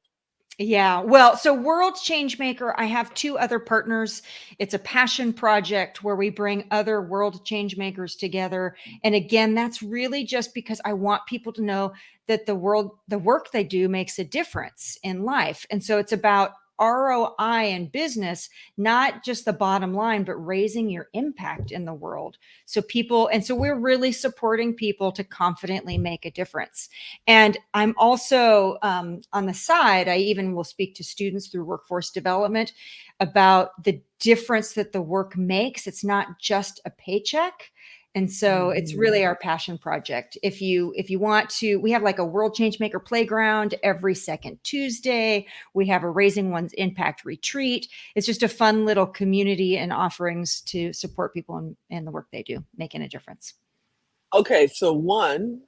Yeah. Well, so World Changemaker, I have two other partners. It's a passion project where we bring other world changemakers together. And again, that's really just because I want people to know that the work they do makes a difference in life. And so it's about ROI in business, not just the bottom line, but raising your impact in the world. So we're really supporting people to confidently make a difference. And I'm also on the side, I even will speak to students through workforce development about the difference that the work makes. It's not just a paycheck. And so it's really our passion project. If you want to, we have like a World Changemaker playground every second Tuesday. We have a Raising One's Impact retreat. It's just a fun little community and offerings to support people in the work they do, making a difference. Okay, so one,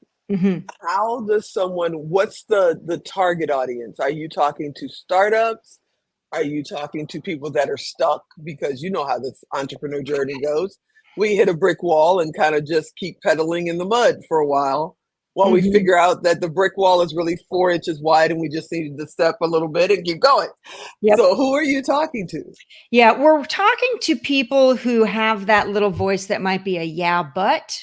how does what's the target audience? Are you talking to startups? Are you talking to people that are stuck? Because you know how this entrepreneur journey goes. We hit a brick wall and kind of just keep pedaling in the mud for a while we figure out that the brick wall is really 4 inches wide and we just needed to step a little bit and keep going. Yep. So who are you talking to? Yeah, we're talking to people who have that little voice that might be a yeah, but,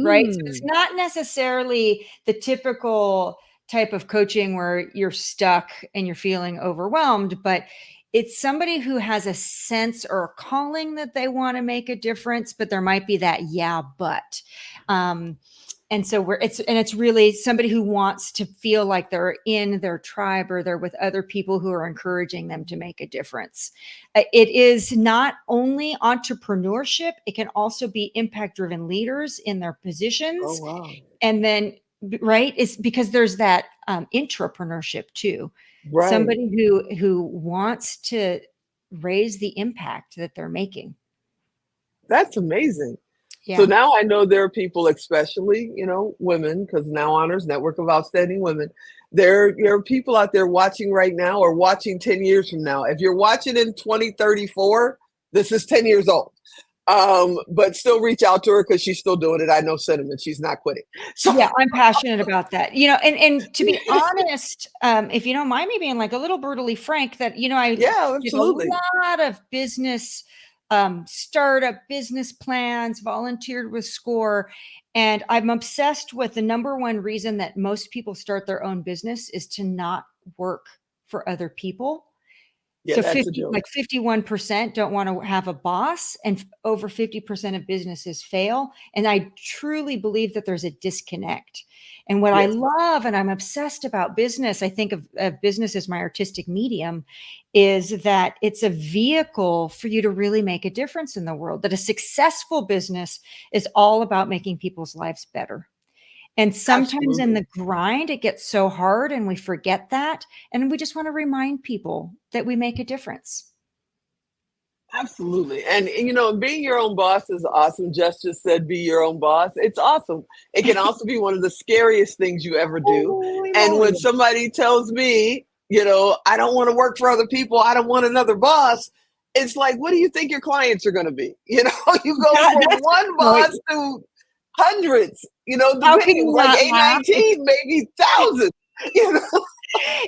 right? So it's not necessarily the typical type of coaching where you're stuck and you're feeling overwhelmed, but it's somebody who has a sense or a calling that they want to make a difference, but there might be that yeah, but. And so it's really somebody who wants to feel like they're in their tribe or they're with other people who are encouraging them to make a difference. It is not only entrepreneurship, it can also be impact-driven leaders in their positions. Oh, wow. And then, right, it's because there's that intrapreneurship too. Right. Somebody who wants to raise the impact that they're making. That's amazing. Yeah. So now I know there are people, especially, women, because Now Honors Network of Outstanding Women. There are people out there watching right now or watching 10 years from now. If you're watching in 2034, this is 10 years old. But still reach out to her because she's still doing it. I know Cinnamon, she's not quitting. So yeah, I'm passionate about that. And to be honest, if you don't mind me being like a little brutally frank, that I did absolutely. a lot of business, startup business plans, volunteered with SCORE, and I'm obsessed with the number one reason that most people start their own business is to not work for other people. Yeah, so that's a joke. 51% don't want to have a boss, and over 50% of businesses fail. And I truly believe that there's a disconnect. And what I love, and I'm obsessed about business, I think of business as my artistic medium, is that it's a vehicle for you to really make a difference in the world, that a successful business is all about making people's lives better. And sometimes in the grind, it gets so hard and we forget that. And we just want to remind people that we make a difference. Absolutely. And being your own boss is awesome. Jess just said, be your own boss. It's awesome. It can also be one of the scariest things you ever do. And when somebody tells me, I don't want to work for other people, I don't want another boss, it's like, what do you think your clients are going to be? You go from one boss to hundreds, depending, like 819, maybe thousands,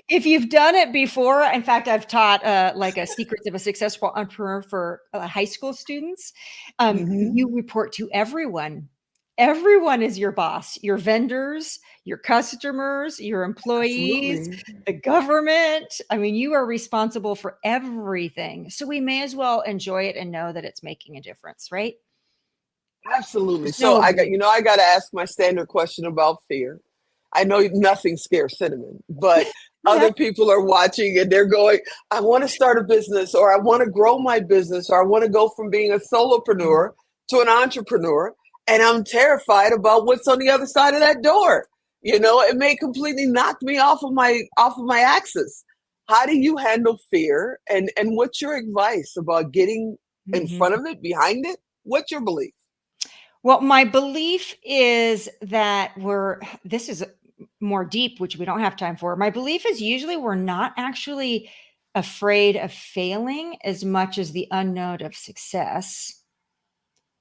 If you've done it before, in fact, I've taught like a secrets of a successful entrepreneur for high school students. You report to everyone. Everyone is your boss, your vendors, your customers, your employees, the government. I mean, you are responsible for everything. So we may as well enjoy it and know that it's making a difference, right? Absolutely. So I got to ask my standard question about fear. I know nothing scares Cinnamon, but other people are watching and they're going, I want to start a business, or I want to grow my business, or I want to go from being a solopreneur to an entrepreneur. And I'm terrified about what's on the other side of that door. It may completely knock me off of my axis. How do you handle fear? And what's your advice about getting in front of it, behind it? What's your belief? Well, my belief is that this is more deep, which we don't have time for. My belief is usually we're not actually afraid of failing as much as the unknown of success.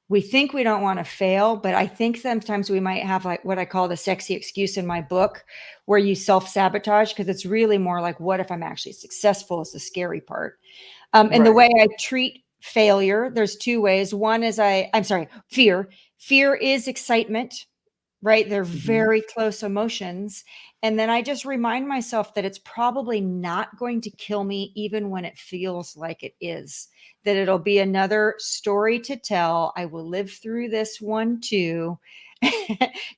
We think we don't want to fail, but I think sometimes we might have like what I call the sexy excuse in my book, where you self-sabotage, because it's really more like, what if I'm actually successful is the scary part. And the way I treat failure, there's two ways. One is fear. Fear is excitement, right? They're very close emotions. And then I just remind myself that it's probably not going to kill me, even when it feels like it is, that it'll be another story to tell. I will live through this one too.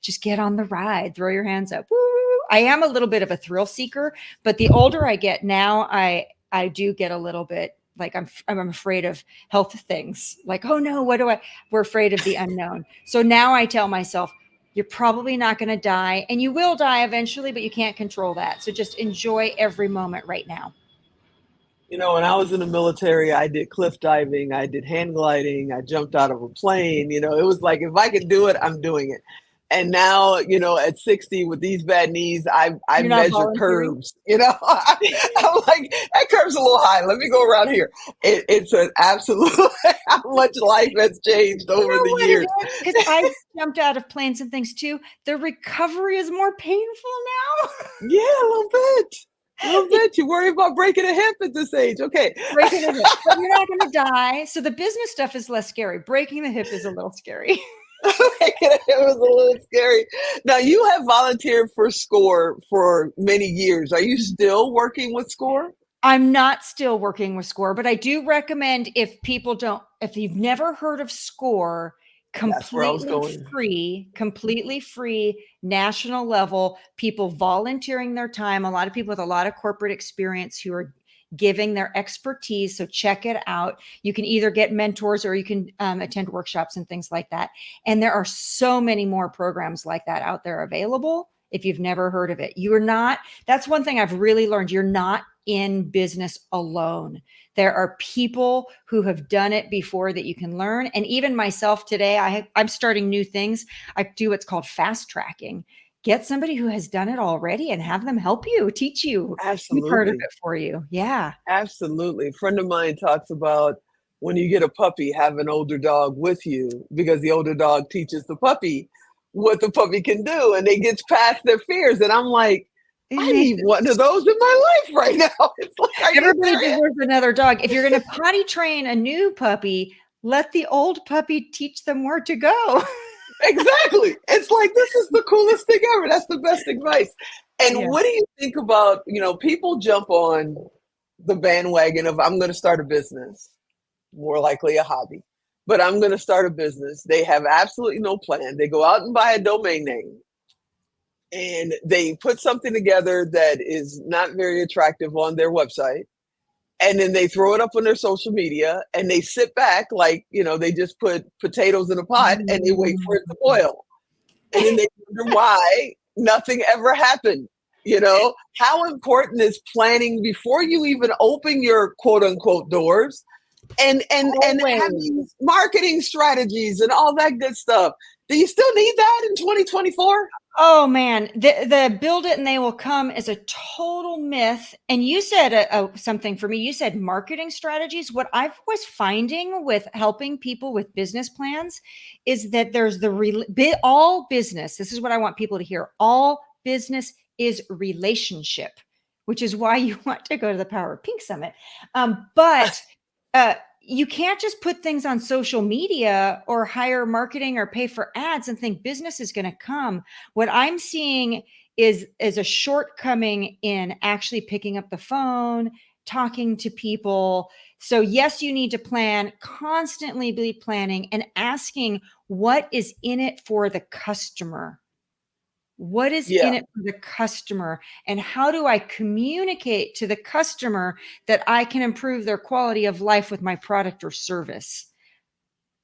Just get on the ride, throw your hands up. Woo! I am a little bit of a thrill seeker, but the older I get now, I do get a little bit like I'm afraid of health things. Like, oh no, we're afraid of the unknown. So now I tell myself, you're probably not going to die, and you will die eventually, but you can't control that. So just enjoy every moment right now. You know, when I was in the military, I did cliff diving, I did hang gliding, I jumped out of a plane. You know, it was like, if I could do it, I'm doing it. And now, you know, at 60 with these bad knees, I You're not measure volunteering? curves. You know, I'm like, that curve's a little high. Let me go around here. It's an absolute, how much life has changed You over know the what years. it is? Because I jumped out of planes and things too. The recovery is more painful now. Yeah, a little bit. A little bit. You worry about breaking a hip at this age. Okay. Breaking the hip, but you're not going to die. So the business stuff is less scary. Breaking the hip is a little scary. It was a little scary. Now, you have volunteered for SCORE for many years. Are you still working with SCORE? I'm not still working with SCORE, but I do recommend, if you've never heard of SCORE, That's where I was completely free, national level, people volunteering their time, a lot of people with a lot of corporate experience who are giving their expertise. So check it out. You can either get mentors or you can attend workshops and things like that. And there are so many more programs like that out there available. If you've never heard of it, that's one thing I've really learned. You're not in business alone. There are people who have done it before that you can learn. And even myself today, I'm starting new things. I do what's called fast tracking. Get somebody who has done it already and have them help you, teach you, be part of Absolutely. it for you. Yeah. Absolutely. A friend of mine talks about, when you get a puppy, have an older dog with you, because the older dog teaches the puppy what the puppy can do, and they gets past their fears. And I'm like, I need one of those in my life right now. It's like, are you Everybody serious? deserves another dog. If you're going to potty train a new puppy, let the old puppy teach them where to go. Exactly. It's like, this is the coolest thing ever. That's the best advice. And Yeah. what do you think about, you know, people jump on the bandwagon of, I'm going to start a business, more likely a hobby, but I'm going to start a business. They have absolutely no plan. They go out and buy a domain name, and they put something together that is not very attractive on their website. And then they throw it up on their social media, and they sit back like, you know, they just put potatoes in a pot and they wait for it to boil. And then they wonder why nothing ever happened. You know, how important is planning before you even open your quote unquote doors, and Always. having marketing strategies and all that good stuff? Do you still need that in 2024? Oh man, the build it and they will come is a total myth. And you said something for me. You said marketing strategies. What I was finding with helping people with business plans is that there's all business. This is what I want people to hear. All business is relationship, which is why you want to go to the Power of Pink Summit. But you can't just put things on social media or hire marketing or pay for ads and think business is going to come. What I'm seeing is a shortcoming in actually picking up the phone, talking to people. So yes, you need to plan, constantly be planning and asking what is in it for the customer. What is in it for the customer, and how do I communicate to the customer that I can improve their quality of life with my product or service?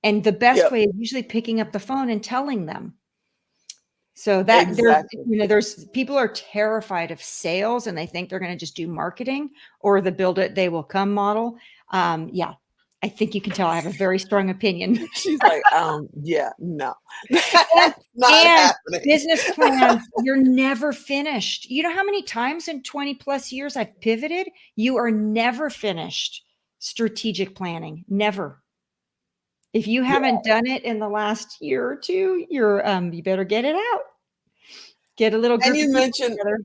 And the best way is usually picking up the phone and telling them. So that there's people are terrified of sales, and they think they're going to just do marketing or the build it, they will come model. Yeah. I think you can tell I have a very strong opinion. She's like, yeah, no. That's not happening. Business plans, you're never finished. You know how many times in 20 plus years I've pivoted? You are never finished strategic planning. Never. If you haven't done it in the last year or two, you better get it out. Get a little group and you mentioned together.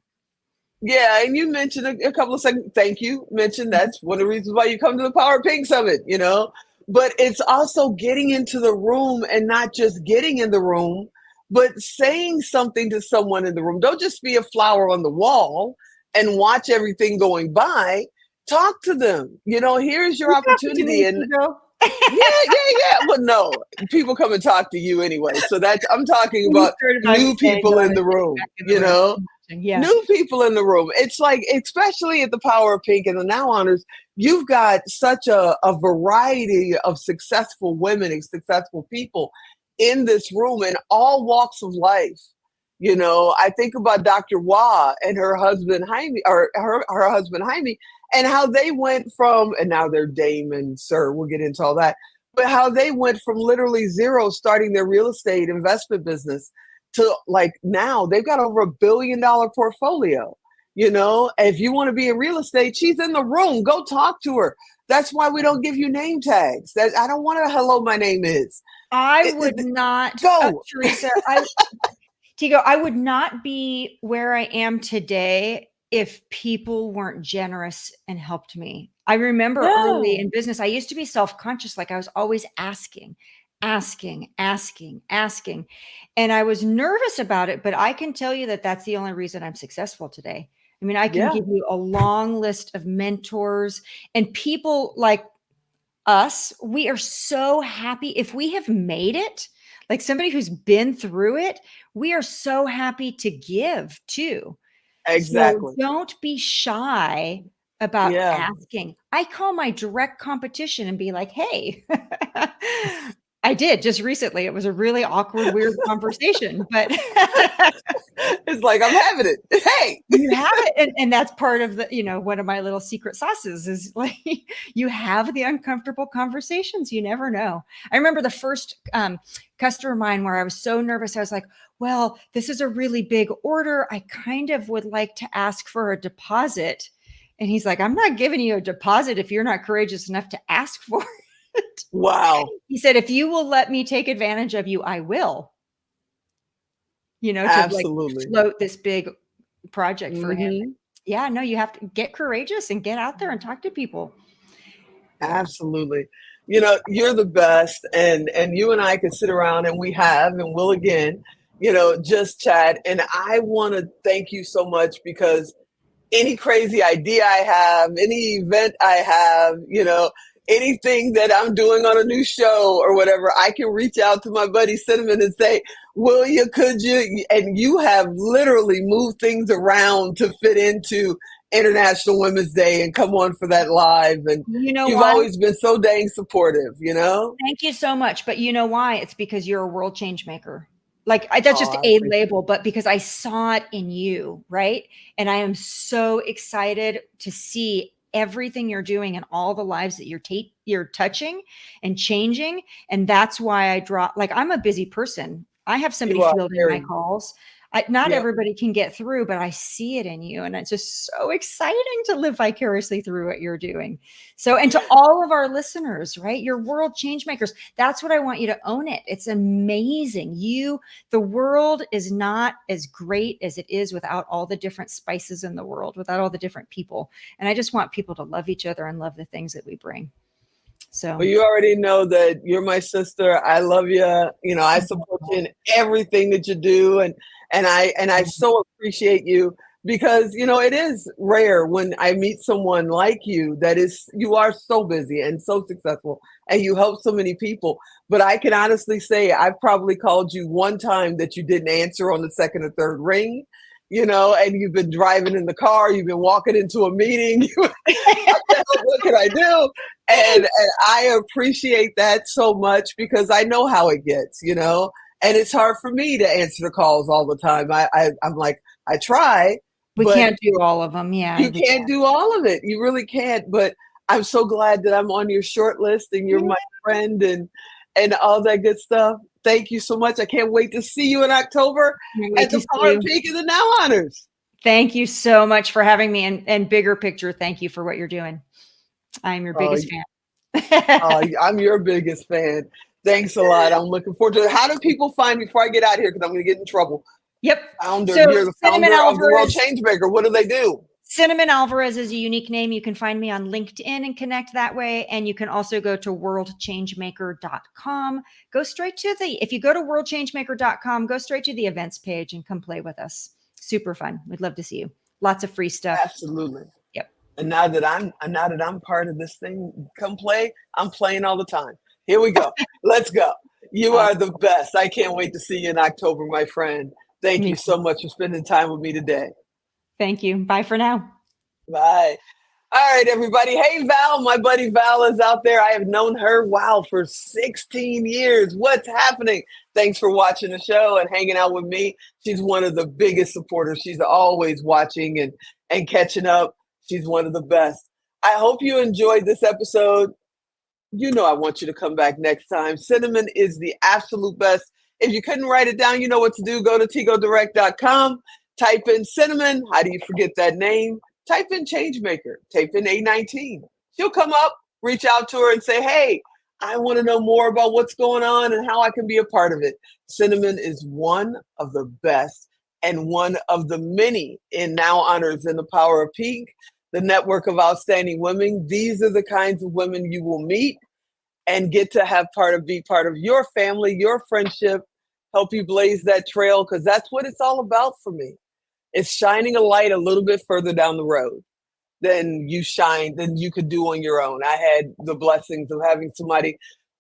Yeah, and you mentioned a couple of seconds. Thank you. Mentioned that's one of the reasons why you come to the Power Pink Summit, you know. But it's also getting into the room, and not just getting in the room, but saying something to someone in the room. Don't just be a flower on the wall and watch everything going by. Talk to them. Here's your You talking to opportunity. me, And Tigo? yeah. Well, no, people come and talk to you anyway. So I'm talking You about started by new saying, people "Go in ahead, the get room, back in the room." Yeah. new people in the room. It's like, especially at the Power of Pink and the Now Honors, you've got such a variety of successful women and successful people in this room in all walks of life. I think about Dr. Wah and her husband Jaime, or her husband Jaime, and how they went from, and now they're Dame and Sir, we'll get into all that, but how they went from literally zero, starting their real estate investment business, to like now they've got over $1 billion portfolio. If you want to be in real estate, she's in the room. Go talk to her. That's why we don't give you name tags. That I don't want to. Hello, my name is. I would not go, Teresa. Tigo, I would not be where I am today if people weren't generous and helped me. I remember early in business, I used to be self-conscious, like I was always asking. And I was nervous about it, but I can tell you that that's the only reason I'm successful today. I mean, I can give you a long list of mentors and people like us. We are so happy if we have made it, like somebody who's been through it, we are so happy to give too. Exactly. So don't be shy about asking. I call my direct competition and be like, hey, I did just recently. It was a really awkward, weird conversation, but it's like, I'm having it. Hey, you have it. And that's part of the, one of my little secret sauces is like, you have the uncomfortable conversations. You never know. I remember the first customer of mine where I was so nervous. I was like, well, this is a really big order. I kind of would like to ask for a deposit. And he's like, I'm not giving you a deposit if you're not courageous enough to ask for it. Wow. He said, if you will let me take advantage of you, I will. To absolutely like float this big project for him. Yeah, no, you have to get courageous and get out there and talk to people. Absolutely. You're the best. And you and I can sit around, and we have, and will again, just chat. And I want to thank you so much, because any crazy idea I have, any event I have, anything that I'm doing on a new show or whatever, I can reach out to my buddy Cinnamon and say, will you, could you? And you have literally moved things around to fit into International Women's Day and come on for that live. And you've always been so dang supportive, Thank you so much. But you know why? It's because you're a world change maker. Like that's just a label, but because I saw it in you, right? And I am so excited to see everything you're doing and all the lives that you're touching and changing. And that's why I draw, like, I'm a busy person. I have somebody fielding my calls. Not everybody can get through, but I see it in you. And it's just so exciting to live vicariously through what you're doing. So, and to all of our listeners, right? You're world change makers. That's what I want you to own it. It's amazing. The world is not as great as it is without all the different spices in the world, without all the different people. And I just want people to love each other and love the things that we bring. So, well, you already know that you're my sister. I love you. I support you in everything that you do. And I so appreciate you, because, it is rare when I meet someone like you you are so busy and so successful, and you help so many people. But I can honestly say I've probably called you one time that you didn't answer on the second or third ring, and you've been driving in the car, you've been walking into a meeting. What can I do? And I appreciate that so much, because I know how it gets, and it's hard for me to answer the calls all the time. I'm like, I try. We can't do all of them. Yeah. You can't do all of it. You really can't. But I'm so glad that I'm on your short list, and you're my friend, and all that good stuff. Thank you so much. I can't wait to see you in October at the Power Peak of the Now Honors. Thank you so much for having me. And bigger picture, thank you for what you're doing. I'm your biggest fan. I'm your biggest fan. Thanks a lot. I'm looking forward to it. How do people find me before I get out of here? Because I'm going to get in trouble. Yep. You're the founder of the World Changemaker. What do they do? Cinnamon Alvarez is a unique name. You can find me on LinkedIn and connect that way. And you can also go to worldchangemaker.com. Go straight to if you go to worldchangemaker.com, go straight to the events page and come play with us. Super fun. We'd love to see you. Lots of free stuff. Absolutely. Yep. And now that I'm part of this thing, come play. I'm playing all the time. Here we go. Let's go. You are the best. I can't wait to see you in October, my friend. Thank you so much for spending time with me today. Thank you. Bye for now. Bye. All right, everybody. Hey, Val, my buddy Val is out there. I have known her, for 16 years. What's happening? Thanks for watching the show and hanging out with me. She's one of the biggest supporters. She's always watching and catching up. She's one of the best. I hope you enjoyed this episode. You know I want you to come back next time. Cinnamon is the absolute best. If you couldn't write it down, you know what to do. Go to tigodirect.com. Type in Cinnamon. How do you forget that name? Type in Changemaker. Type in A19. She'll come up, reach out to her and say, hey, I want to know more about what's going on and how I can be a part of it. Cinnamon is one of the best and one of the many in Now Honors in the Power of Pink, the network of outstanding women. These are the kinds of women you will meet and get to be part of your family, your friendship, help you blaze that trail, because that's what it's all about for me. It's shining a light a little bit further down the road than you could do on your own. I had the blessings of having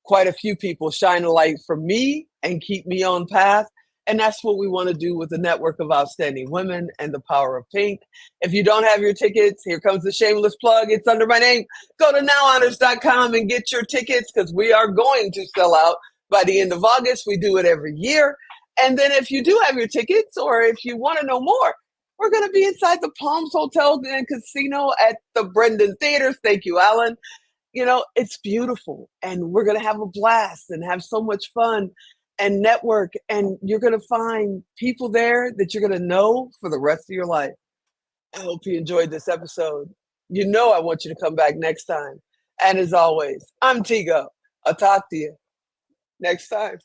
quite a few people shine a light for me and keep me on path. And that's what we want to do with the network of outstanding women and the Power of Pink. If you don't have your tickets, here comes the shameless plug. It's under my name. Go to nowhonors.com and get your tickets, because we are going to sell out by the end of August. We do it every year. And then if you do have your tickets, or if you want to know more, we're going to be inside the Palms Hotel and Casino at the Brendan Theaters. Thank you, Alan. It's beautiful. And we're going to have a blast and have so much fun and network. And you're going to find people there that you're going to know for the rest of your life. I hope you enjoyed this episode. I want you to come back next time. And as always, I'm Tigo. I'll talk to you next time.